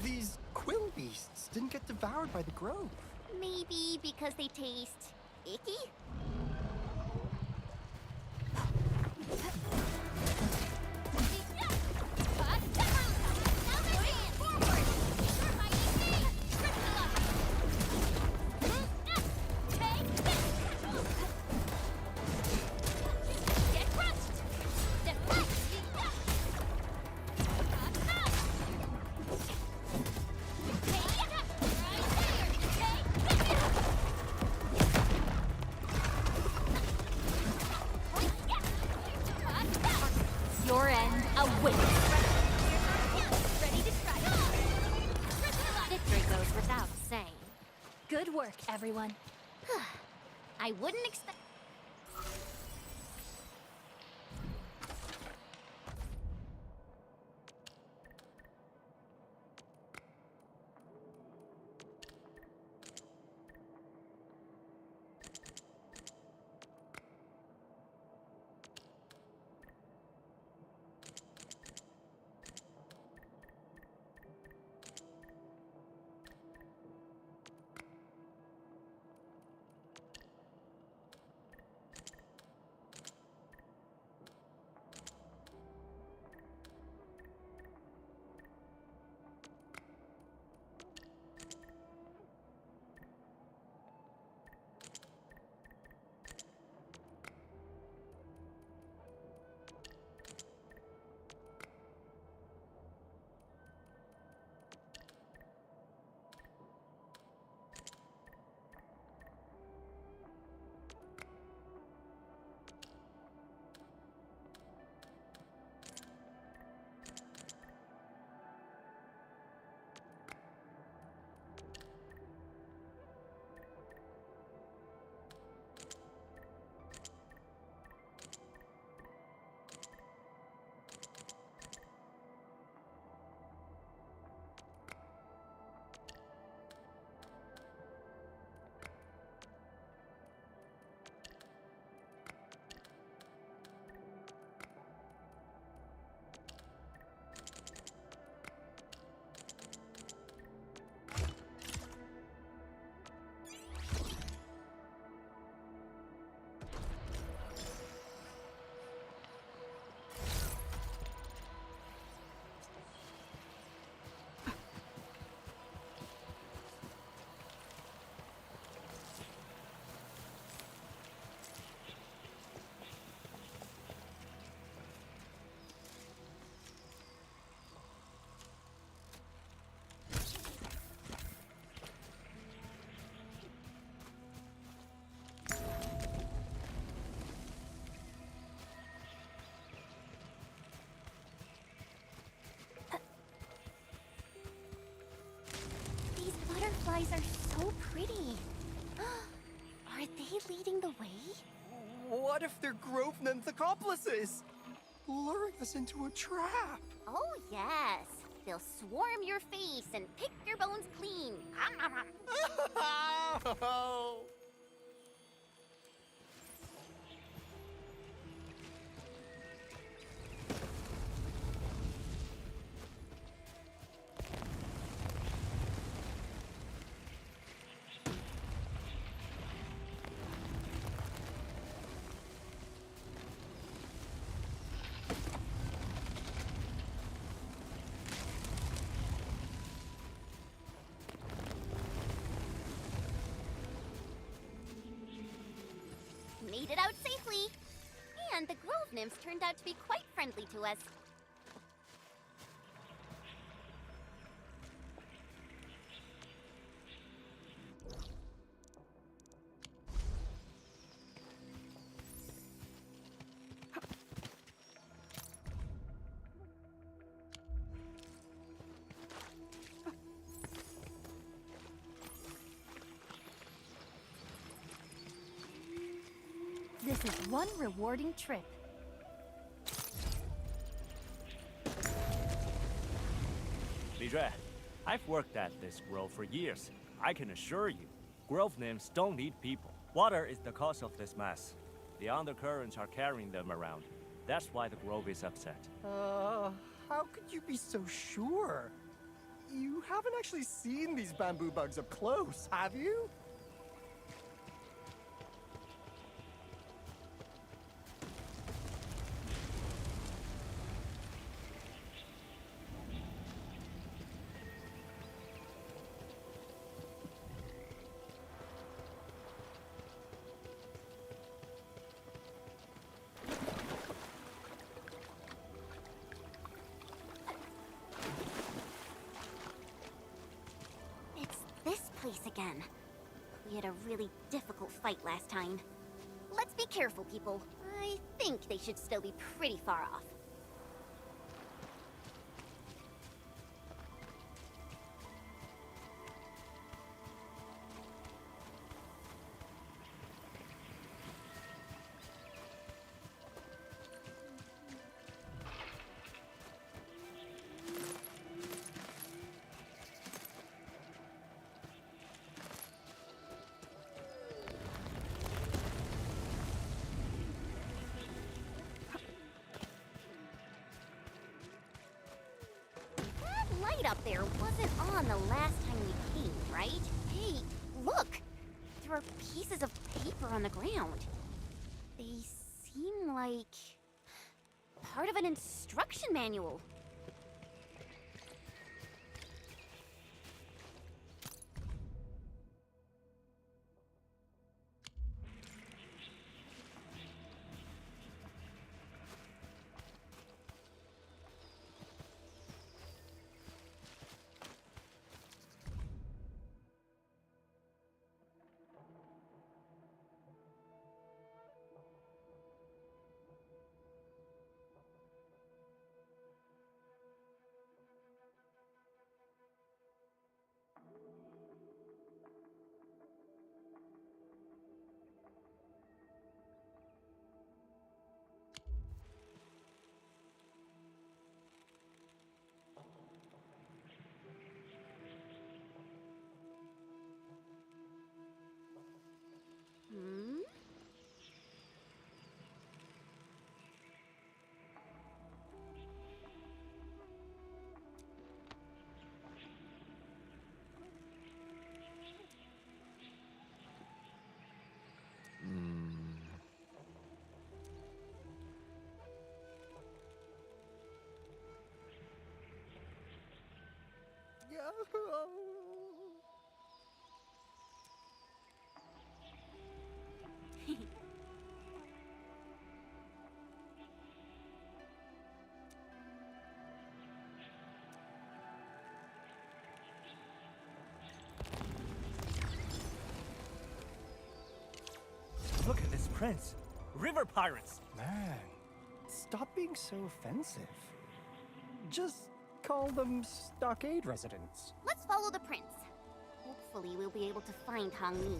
These quill beasts didn't get devoured by the grove. Maybe because they taste icky? Your end, a win. Ready to strike. Victory goes without saying. Good work, everyone. I wouldn't expect. butterflies are so pretty. Are they leading the way? What if they're Groveland's accomplices? Luring us into a trap. Oh, yes. They'll swarm your face and pick your bones clean. Made it out safely. And the Grove Nymphs turned out to be quite friendly to us. This is one rewarding trip. Li I've worked at this grove for years. I can assure you, grove nymphs don't need people. Water is the cause of this mess. The undercurrents are carrying them around. That's why the grove is upset. How could you be so sure? You haven't actually seen these bamboo bugs up close, have you? Place again. We had a really difficult fight last time. Let's be careful, people. I think they should still be pretty far off. Light up there wasn't on the last time we came, right? Hey, look! There are pieces of paper on the ground. They seem like part of an instruction manual. Look at this prince. River pirates. Man, stop being so offensive. Just call them stockade residents. Let's follow the prince. hopefully we'll be able to find Hong Mi.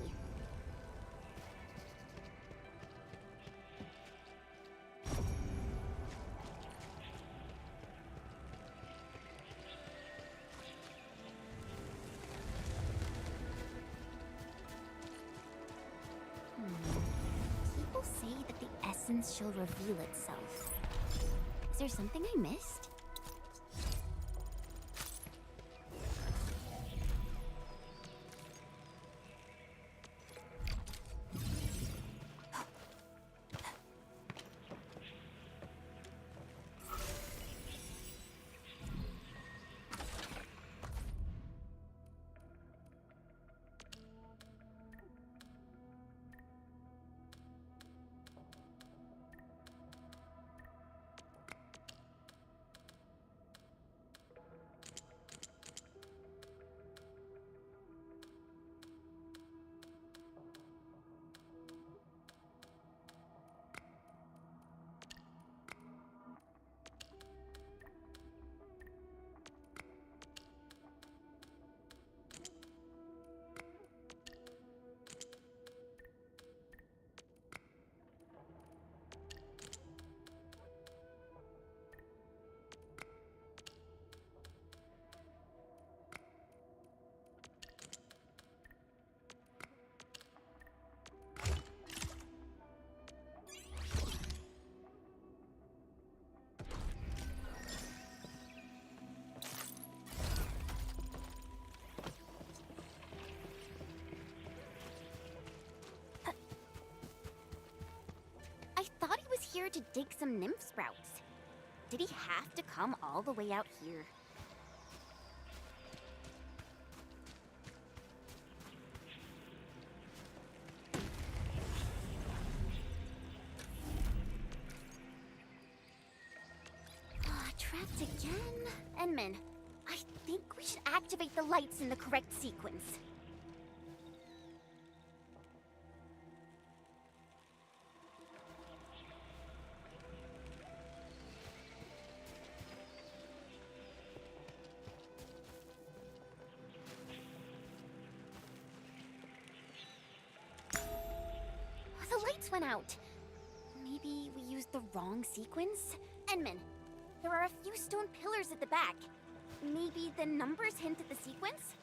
People say that the essence shall reveal itself. Is there something I missed? I thought he was here to dig some nymph sprouts. Did he have to come all the way out here? Trapped again? Enman, I think we should activate the lights in the correct sequence. The lights went out. Maybe we used the wrong sequence? Enman, there are a few stone pillars at the back. Maybe the numbers hint at the sequence?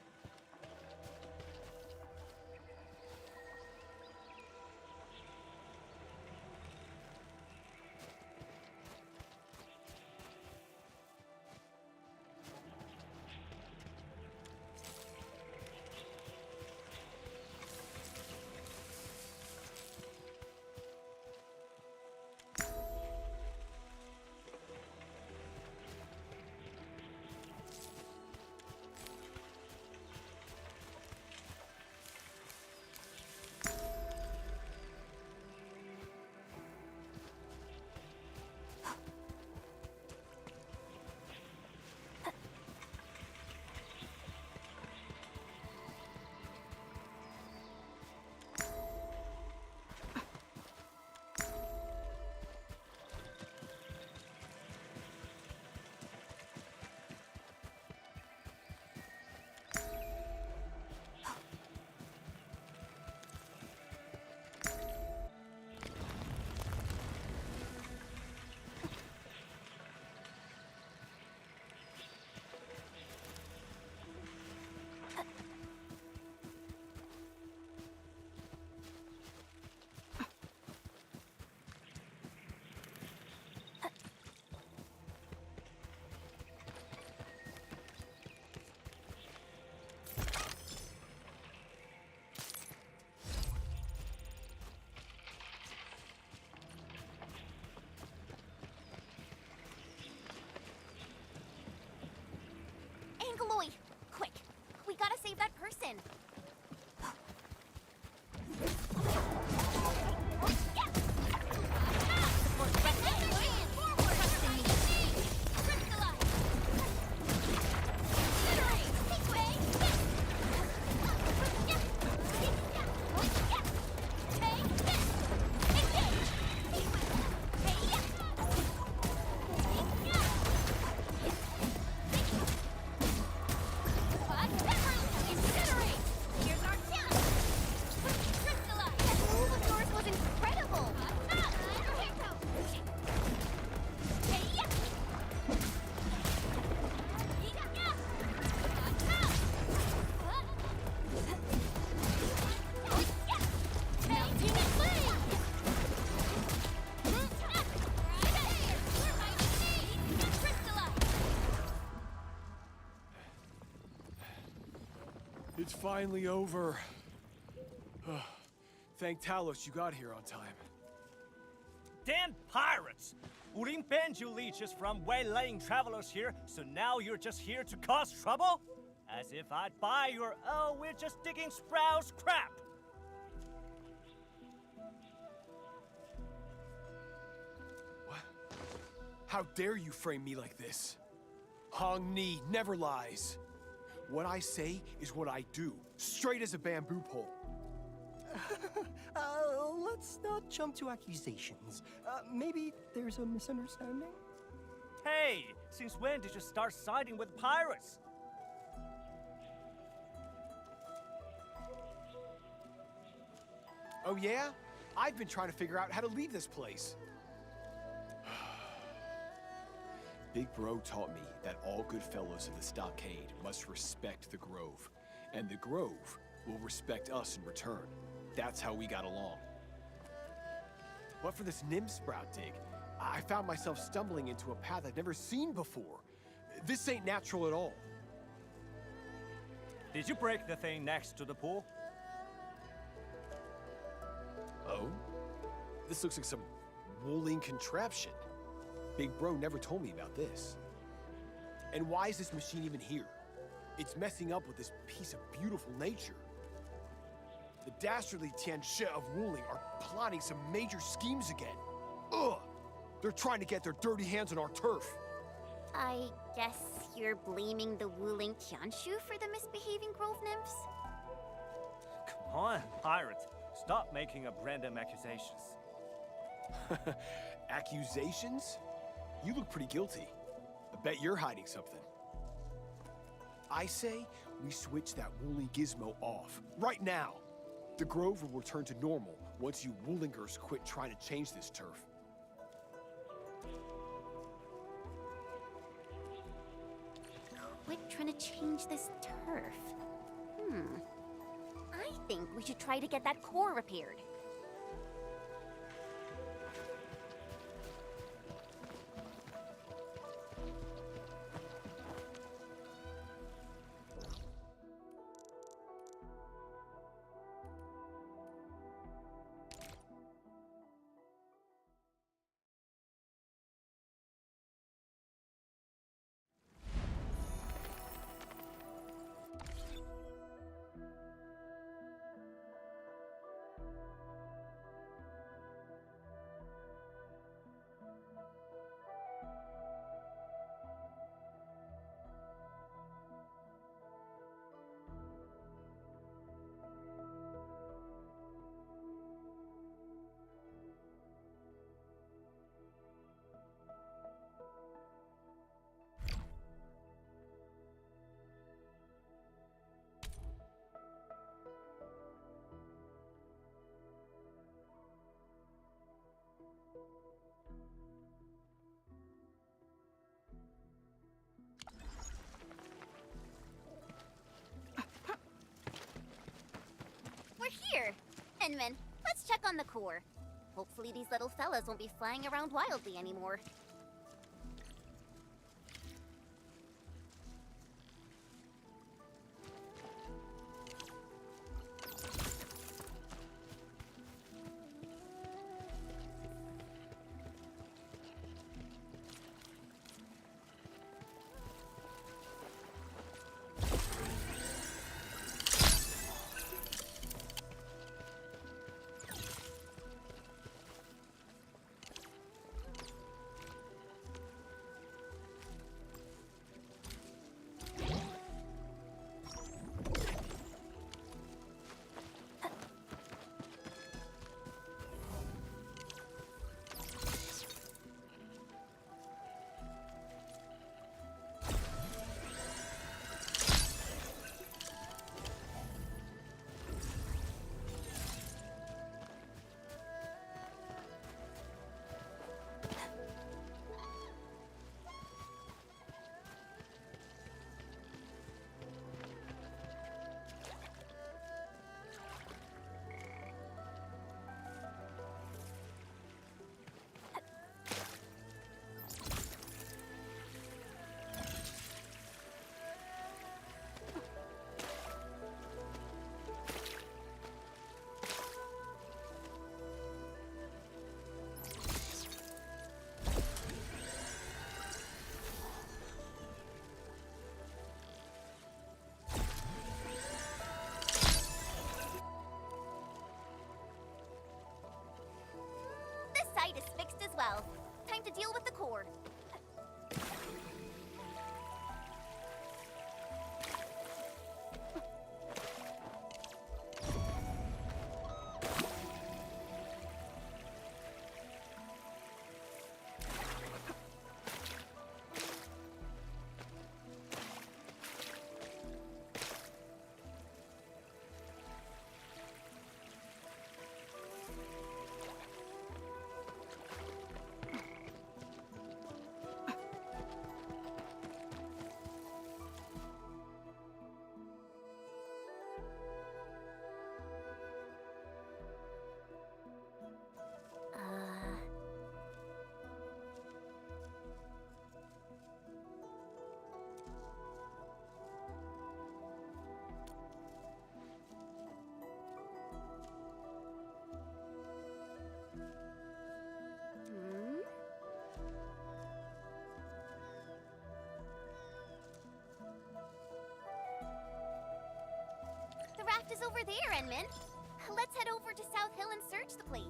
Aloy, quick! We gotta save that person! Incinerate! finally over. Thank Talos you got here on time. Damn pirates! We didn't bend you leeches from waylaying travelers here, so now you're just here to cause trouble? As if I'd buy your, oh, we're just digging sprouts crap! What? How dare you frame me like this? Hong Ni never lies. What I say is what I do, straight as a bamboo pole. Let's not jump to accusations. Maybe there's a misunderstanding? Hey, since when did you start siding with pirates? Oh yeah? I've been trying to figure out how to leave this place. Big Bro taught me that all good fellows of the stockade must respect the Grove, and the Grove will respect us in return. That's how we got along. But for this nymph sprout dig, I found myself stumbling into a path I'd never seen before. This ain't natural at all. Did you break the thing next to the pool? Oh? This looks like some wooling contraption. Big Bro never told me about this. And why is this machine even here? It's messing up with this piece of beautiful nature. The dastardly Tianshi of Wuling are plotting some major schemes again. Ugh! They're trying to get their dirty hands on our turf. I guess you're blaming the Wuling Tianshu for the misbehaving grove nymphs? Come on, pirate. Stop making up random accusations. Accusations? You look pretty guilty. I bet you're hiding something. I say we switch that Wuling gizmo off, right now. The Grove will return to normal once you Woolingers quit trying to change this turf. Quit trying to change this turf. I think we should try to get that core repaired. Here, Enman, let's check on the core. Hopefully these little fellas won't be flying around wildly anymore. This side is fixed as well. Time to deal with the core. The raft is over there, Enman. Let's head over to South Hill and search the place.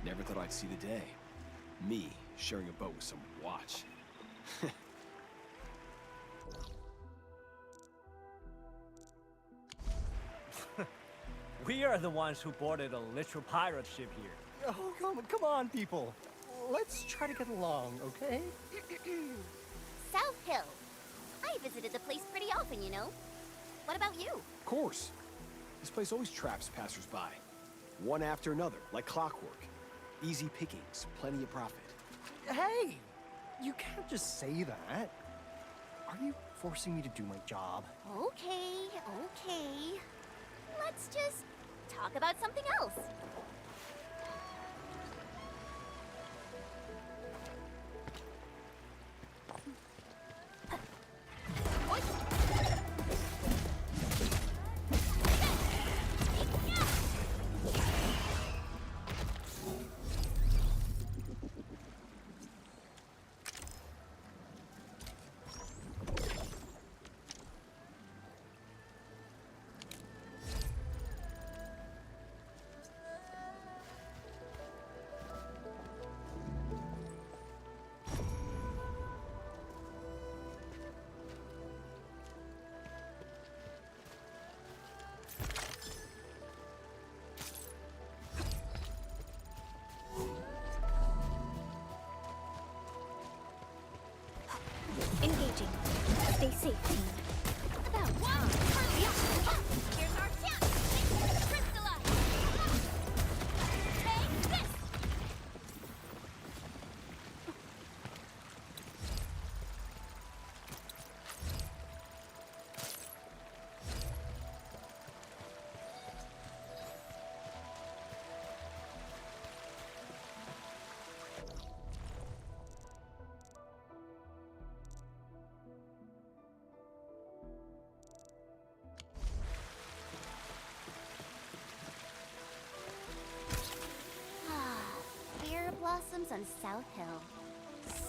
Never thought I'd see the day. Me, sharing a boat with some watch. We are the ones who boarded a literal pirate ship here. Oh, come on, people. Let's try to get along, okay? South Hill. I visited the place pretty often, you know. What about you? Of course. This place always traps passersby. One after another, like clockwork. Easy pickings, plenty of profit. Hey! You can't just say that. Are you forcing me to do my job? Okay, okay. Let's just talk about something else. Engaging. Stay safe, team. About time. Here's our chance. Crystallize. Take this. Beer blossoms on South Hill.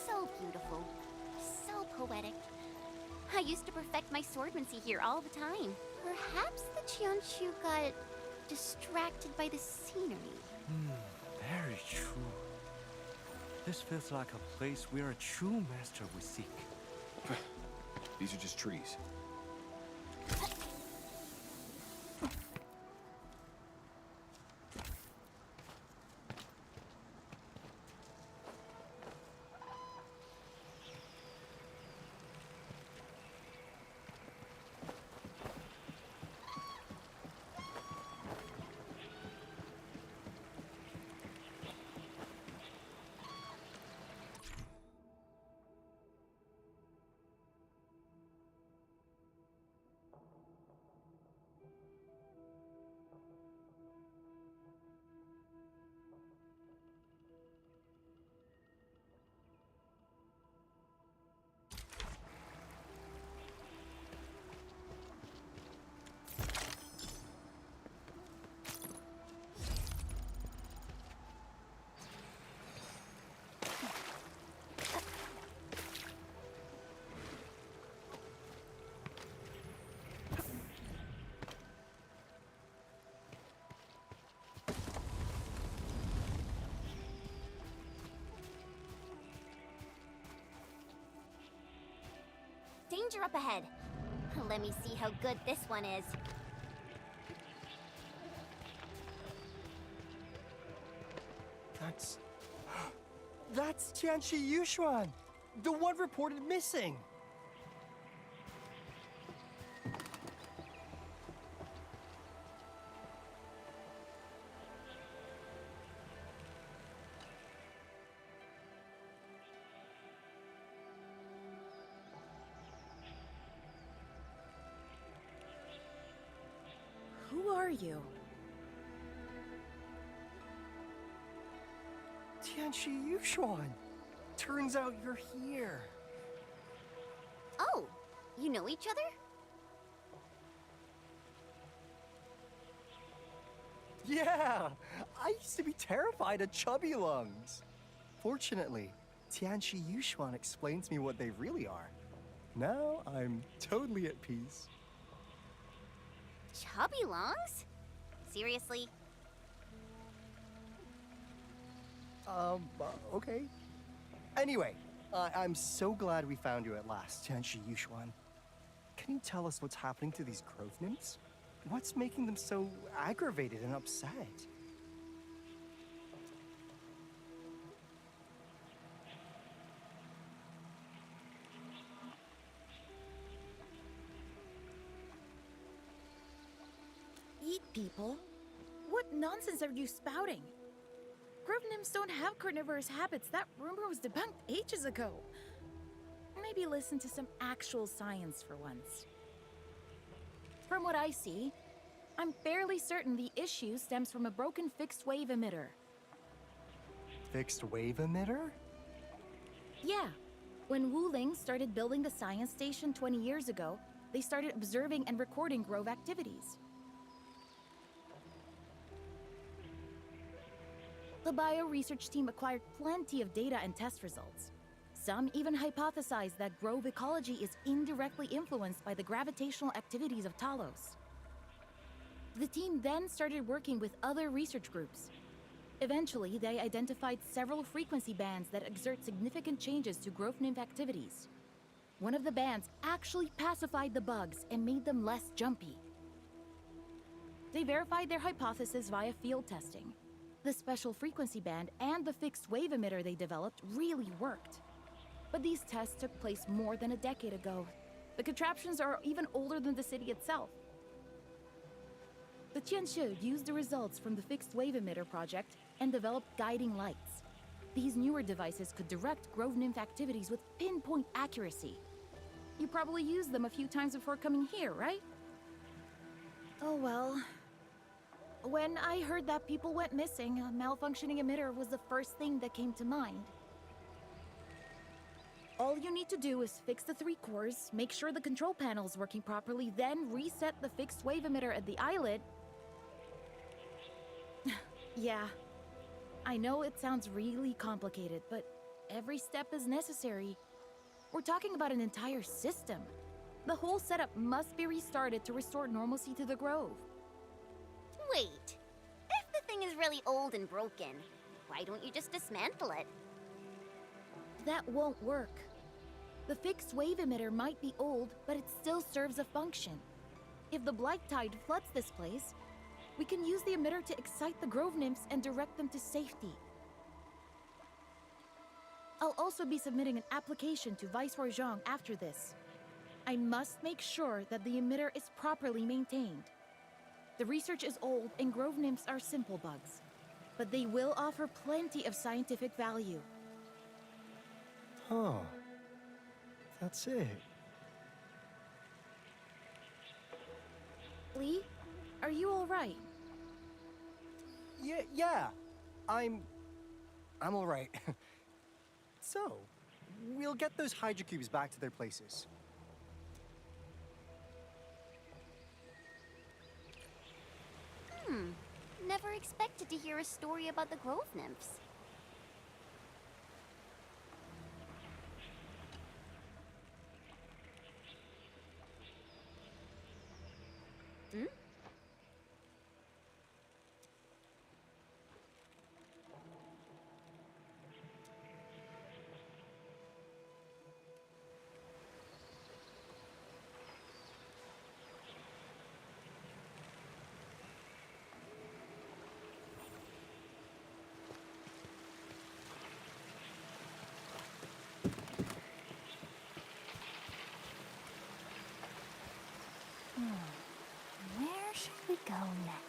So beautiful. So poetic. I used to perfect my swordmancy here all the time. Perhaps the Chionshu got distracted by the scenery. Very true. This feels like a place where a true master would seek. These are just trees. danger up ahead. Let me see how good this one is. That's Tianchi Yushuan, the one reported missing. Who are you? Tianchi Yushuan. Turns out you're here. Oh, you know each other? Yeah, I used to be terrified of chubby lungs. Fortunately, Tianchi Yushuan explains to me what they really are. Now I'm totally at peace. Chubby lungs? Seriously? Okay. Anyway, I'm so glad we found you at last, Tianchi Yushuan. Can you tell us what's happening to these grove nymphs? What's making them so aggravated and upset? Eat people? What nonsense are you spouting? Grove nymphs don't have carnivorous habits. That rumor was debunked ages ago. Maybe listen to some actual science for once. From what I see, I'm fairly certain the issue stems from a broken fixed-wave emitter. Fixed-wave emitter? Yeah. When Wuling started building the science station 20 years ago, they started observing and recording grove activities. The bio-research team acquired plenty of data and test results. Some even hypothesized that grove ecology is indirectly influenced by the gravitational activities of Talos. The team then started working with other research groups. Eventually, they identified several frequency bands that exert significant changes to grove nymph activities. One of the bands actually pacified the bugs and made them less jumpy. They verified their hypothesis via field testing. The special frequency band and the fixed wave emitter they developed really worked. But these tests took place more than a decade ago. The contraptions are even older than the city itself. The Qianshe used the results from the fixed wave emitter project and developed guiding lights. These newer devices could direct grove nymph activities with pinpoint accuracy. You probably used them a few times before coming here, right? Oh well. When I heard that people went missing, a malfunctioning emitter was the first thing that came to mind. All you need to do is fix the 3 cores, make sure the control panel is working properly, then reset the fixed wave emitter at the islet. Yeah, I know it sounds really complicated, but every step is necessary. We're talking about an entire system. The whole setup must be restarted to restore normalcy to the grove. Wait, if the thing is really old and broken, why don't you just dismantle it? That won't work. The fixed wave emitter might be old, but it still serves a function. If the blight tide floods this place, we can use the emitter to excite the grove nymphs and direct them to safety. I'll also be submitting an application to Viceroy Zhang after this. I must make sure that the emitter is properly maintained. The research is old and grove nymphs are simple bugs, but they will offer plenty of scientific value. Huh. That's it. Lee, are you all right? Yeah. I'm all right. So, we'll get those Hydra cubes back to their places. Never expected to hear a story about the grove nymphs. Where should we go next?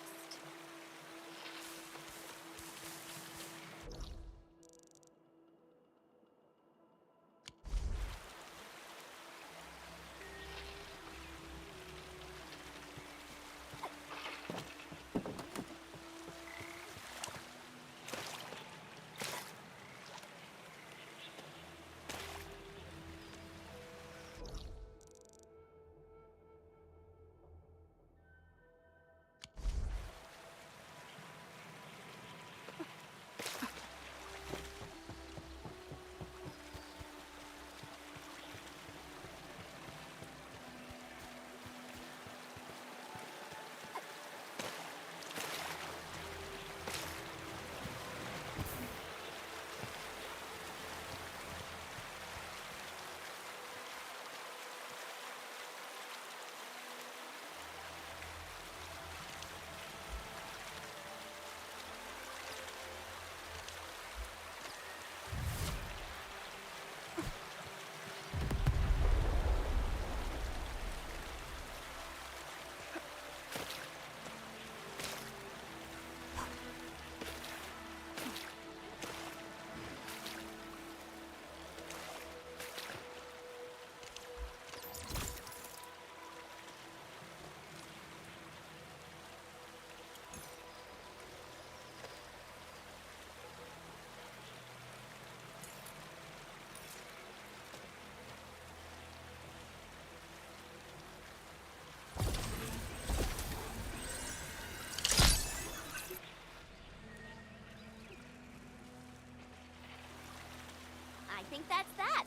I think that's that.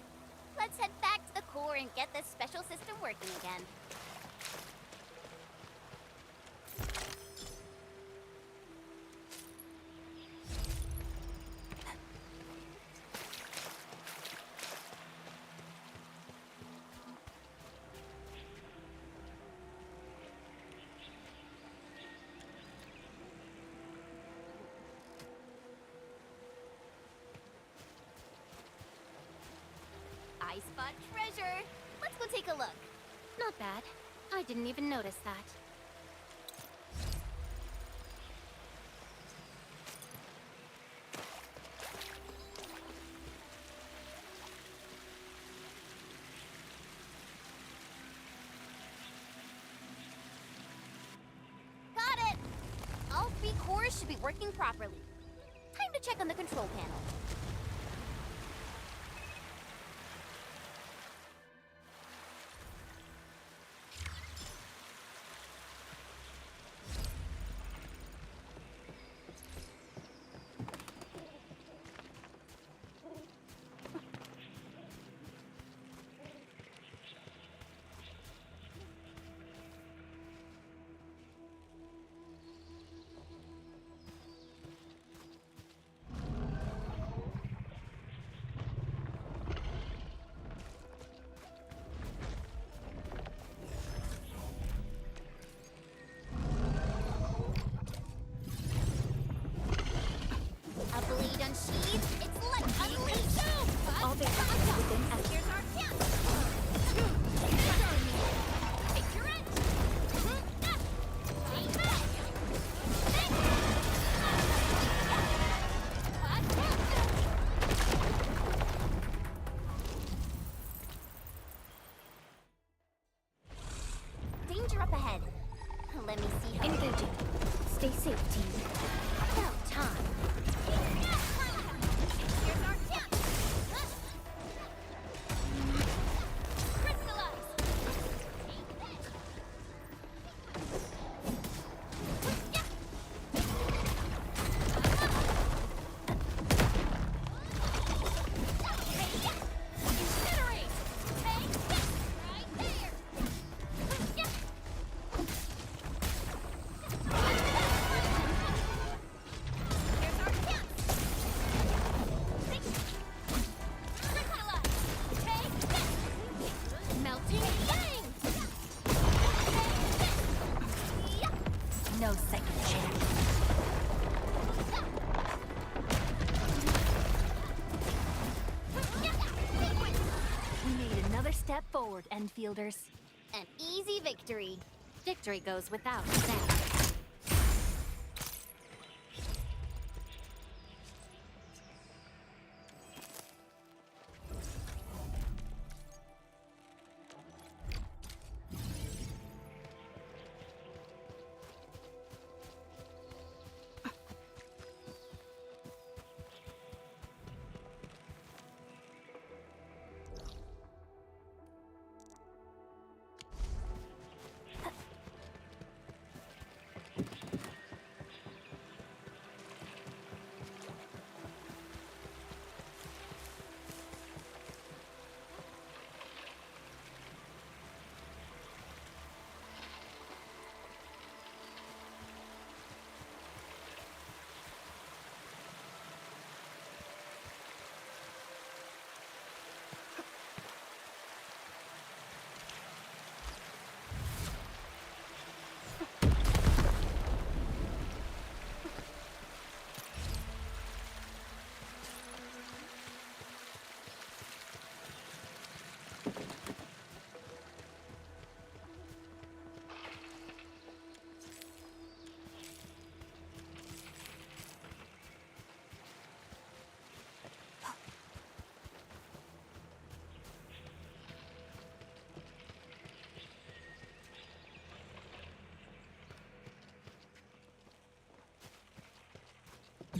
Let's head back to the core and get this special system working again. I spot treasure. Let's go take a look. Not bad. I didn't even notice that. Got it! All 3 cores should be working properly. Time to check on the control panel. A blade unsheathed, it's like unleashed! All variables within S. Here's our chance! Take your edge! Aim back! Danger up ahead. Let me see how. Engaging. Stay safe, team. About time. Here's our chance. Crystallize. Take this. Incinerate. Take this right there. Here's our chance. Crystallize. Take this. Melting flame. No second chance. We made another step forward, Enfielders. An easy victory. Victory goes without saying.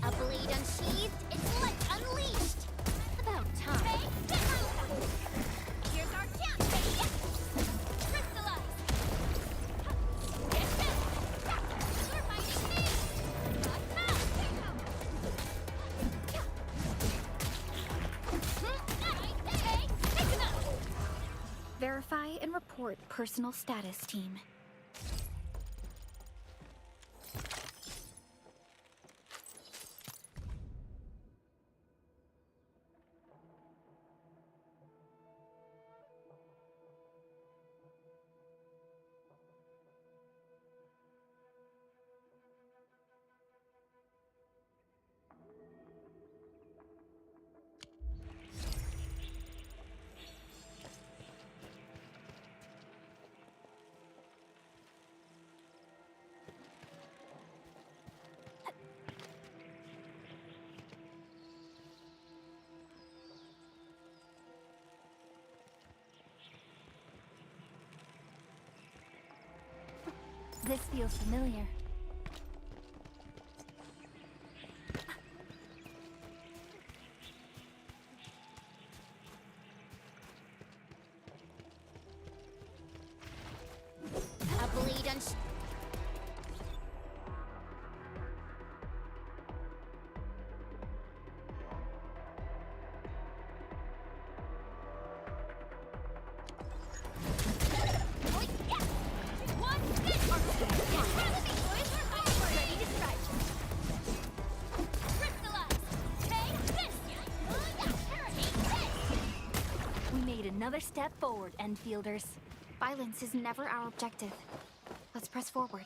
A blade unsheathed, its light unleashed! About time. Hey, get out! Here's our chance, baby! Crystallize! Get him! You're fighting me! Hey, take him out! Verify and report personal status, team. This feels familiar. A blade unsheathed. Another step forward, Enfielders. Violence is never our objective. Let's press forward.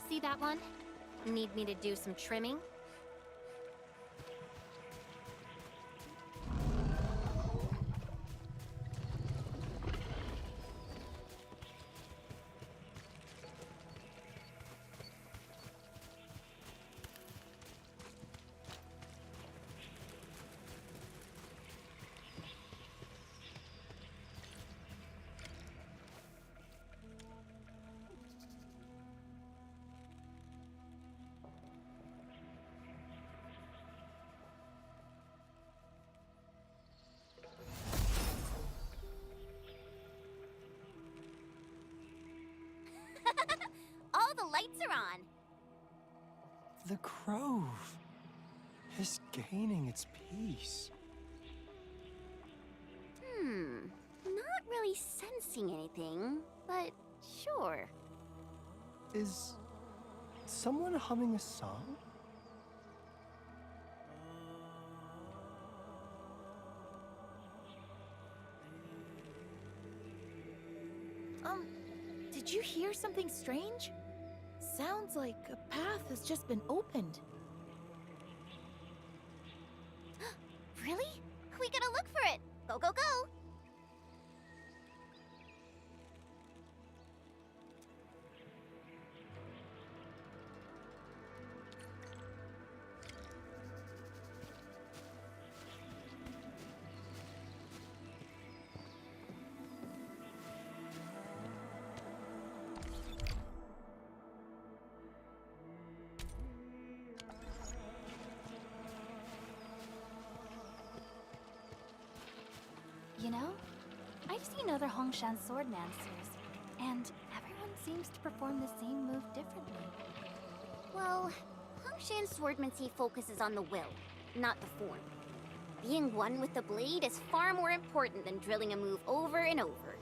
See that one? Need me to do some trimming? lights are on. The grove is gaining its peace. Not really sensing anything, but sure. Is someone humming a song? Did you hear something strange? Sounds like a path has just been opened. Really? We gotta look for it. Go, go, go. You know, I've seen other Hongshan swordmancers, and everyone seems to perform the same move differently. Well, Hongshan swordmancy focuses on the will, not the form. Being one with the blade is far more important than drilling a move over and over.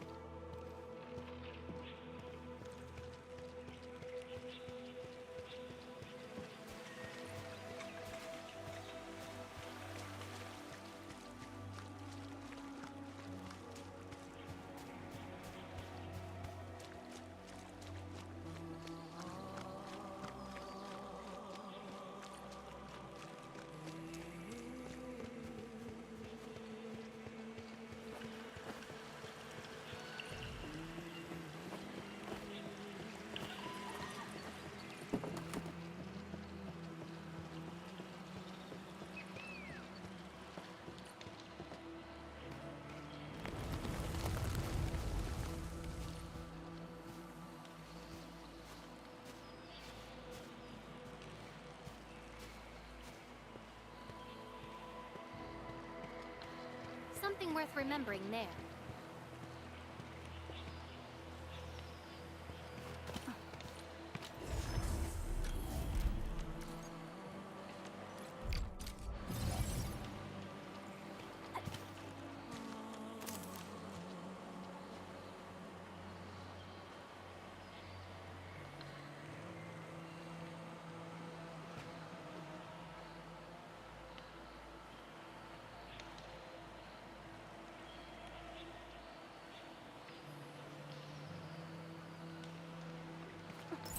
Something worth remembering there.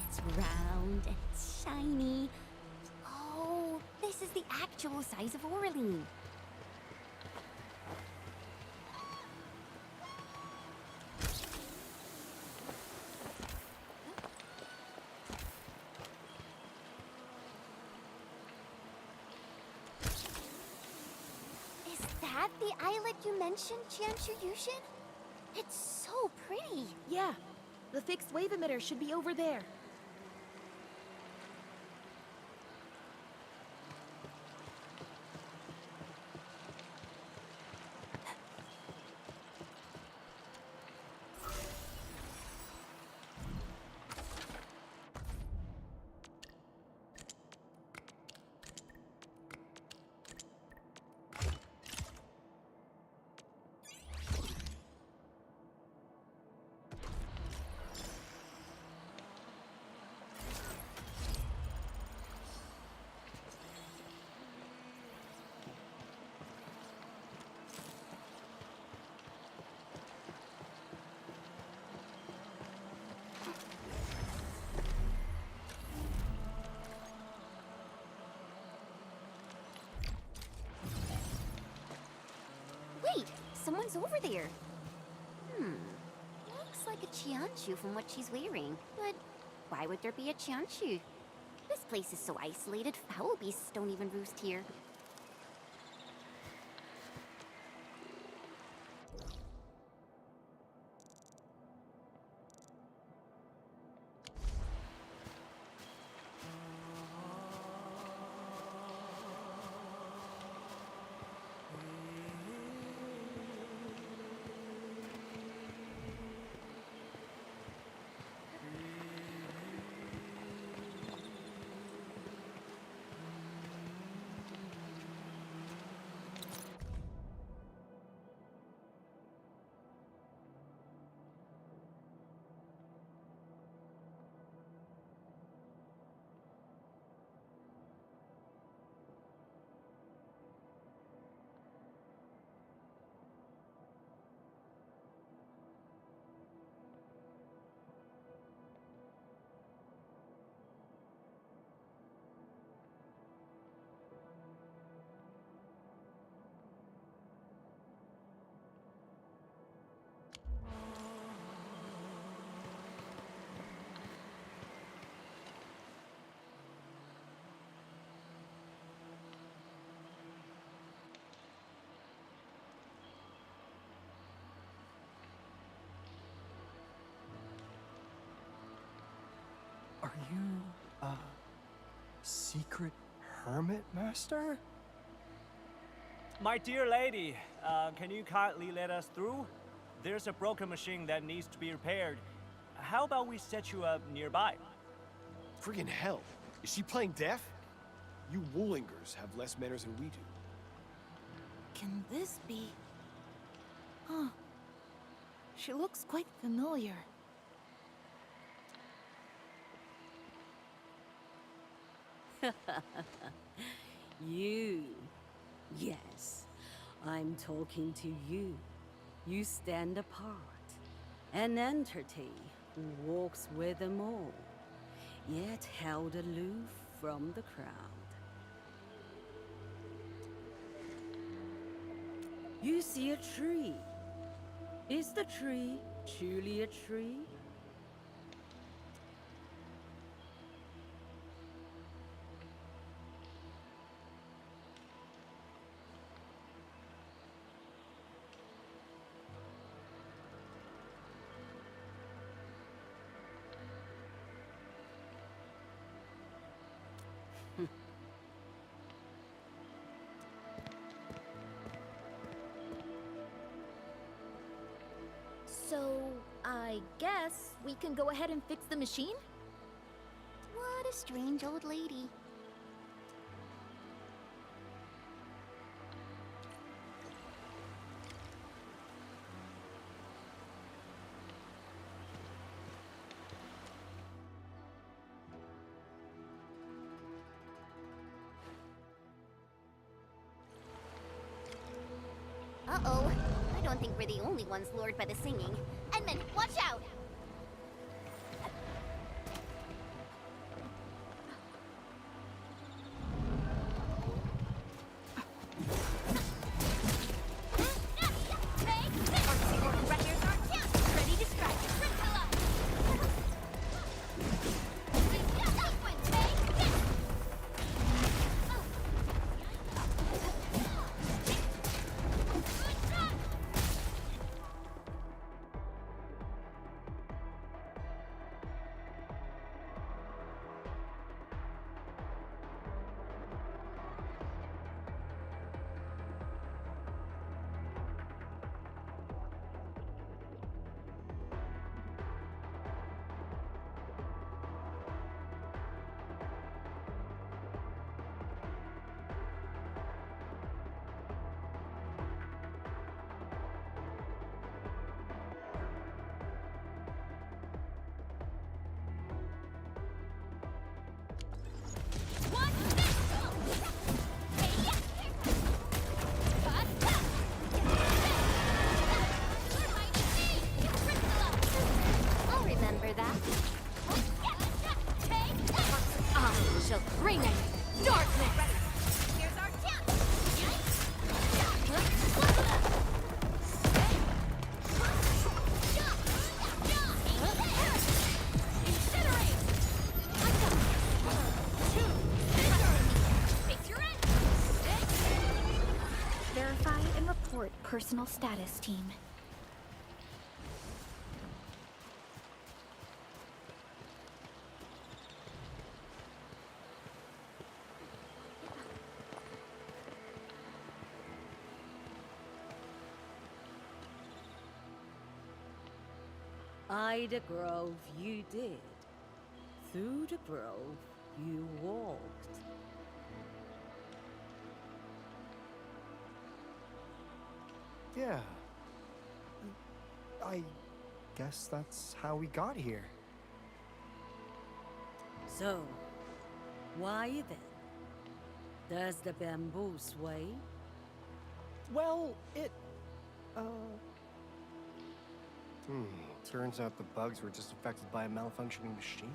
It's round and shiny. Oh, this is the actual size of Orlean. Is that the islet you mentioned, Jianshu Yushin? It's so pretty. Yeah, the fixed wave emitter should be over there. Wait, someone's over there. Looks like a Qianshu from what she's wearing. But why would there be a Qianshu? This place is so isolated, foul beasts don't even roost here. You, secret hermit master? My dear lady, can you kindly let us through? There's a broken machine that needs to be repaired. How about we set you up nearby? Friggin' hell. Is she playing deaf? You Woolingers have less manners than we do. Can this be? Huh. She looks quite familiar. You. Yes, I'm talking to you. You stand apart. An entity who walks with them all, yet held aloof from the crowd. You see a tree. Is the tree truly a tree? So, I guess we can go ahead and fix the machine? What a strange old lady. Uh-oh. I don't think we're the only ones lured by the singing. Edmund, watch out! Personal status team. Ida Grove you did. Through the grove you walked. Yeah. I guess that's how we got here. So, why then? Does the bamboo sway? Well, it... Turns out the bugs were just affected by a malfunctioning machine.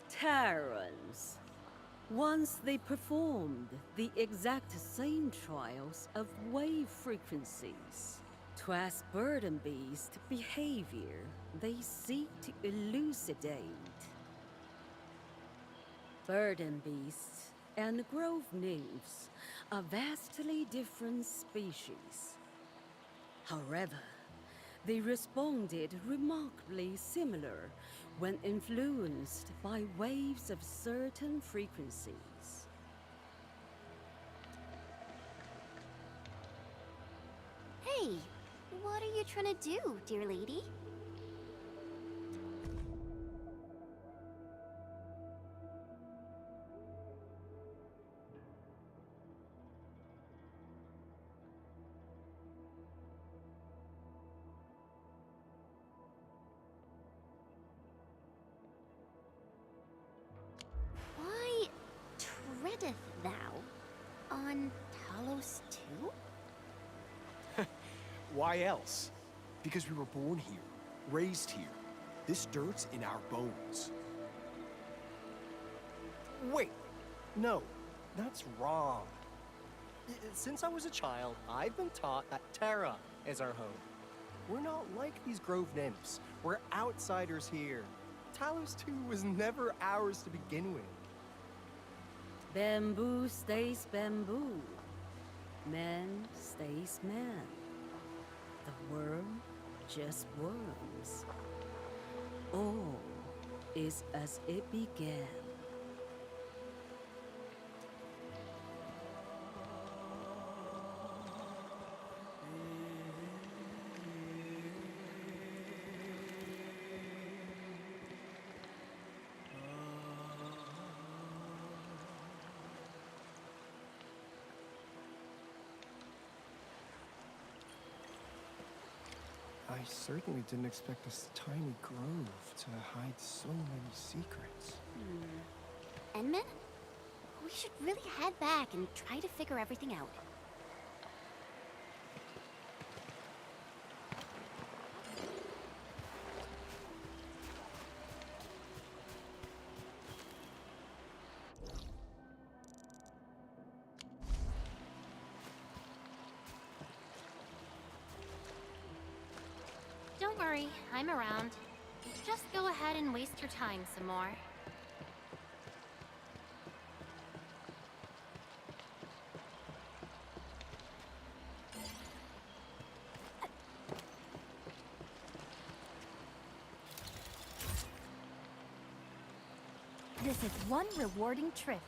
Terrans. Once they performed the exact same trials of wave frequencies 'Twas burden beast behavior they seek to elucidate. Burden beasts and grove nymphs are vastly different species. However, they responded remarkably similar when influenced by waves of certain frequencies. Hey, what are you trying to do, dear lady? Why treadeth thou on Talos too? Why else? Because we were born here, raised here. This dirt's in our bones. Wait, no, that's wrong. Since I was a child, I've been taught that Terra is our home. We're not like these grove nymphs. We're outsiders here. Talos 2 was never ours to begin with. Bamboo stays bamboo. Man stays man. The worm just worms. All is as it began. I certainly didn't expect this tiny grove to hide so many secrets. Enman? We should really head back and try to figure everything out. Don't worry, I'm around. Just go ahead and waste your time some more. This is one rewarding trip.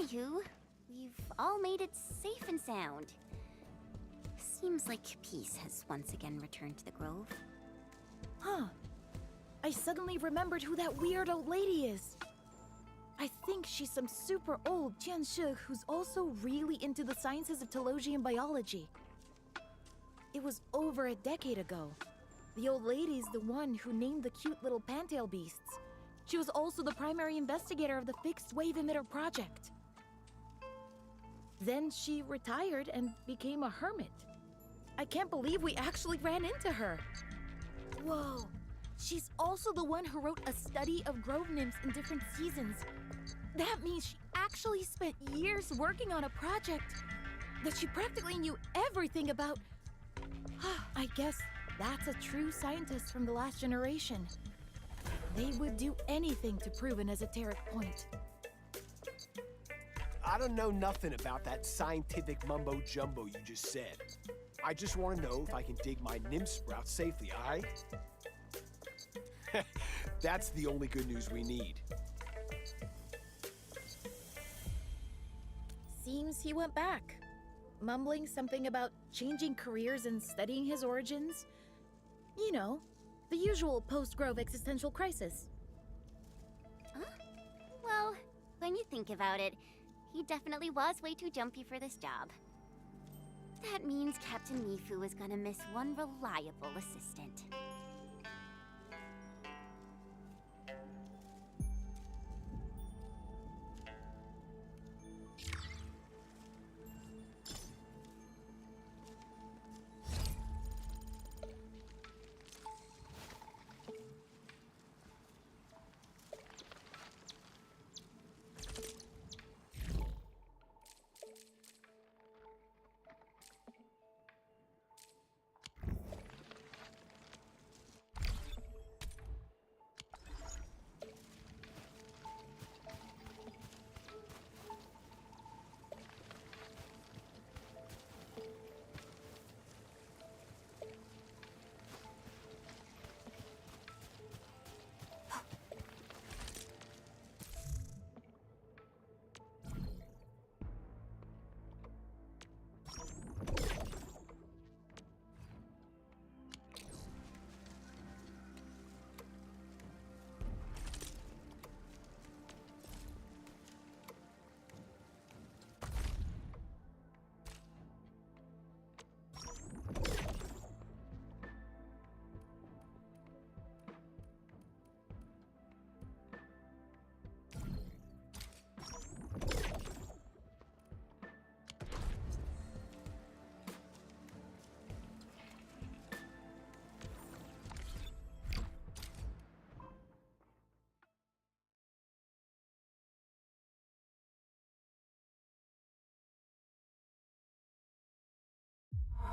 Anywho, we've all made it safe and sound. Seems like peace has once again returned to the Grove. Huh. I suddenly remembered who that weird old lady is. I think she's some super old Tianshi who's also really into the sciences of teleology and biology. It was over a decade ago. The old lady's the one who named the cute little pantail beasts. She was also the primary investigator of the Fixed Wave Emitter project. Then she retired and became a hermit. I can't believe we actually ran into her. Whoa. She's also the one who wrote a study of grove nymphs in different seasons. That means she actually spent years working on a project that she practically knew everything about. I guess that's a true scientist from the last generation. They would do anything to prove an esoteric point. I don't know nothing about that scientific mumbo-jumbo you just said. I just want to know if I can dig my nymph sprout safely, alright? That's the only good news we need. Seems he went back, mumbling something about changing careers and studying his origins. You know, the usual post-Grove existential crisis. Huh? Well, when you think about it, he definitely was way too jumpy for this job. That means Captain Mifu is gonna miss one reliable assistant.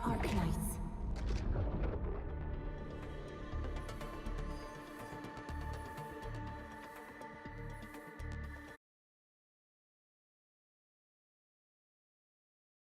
ArkNights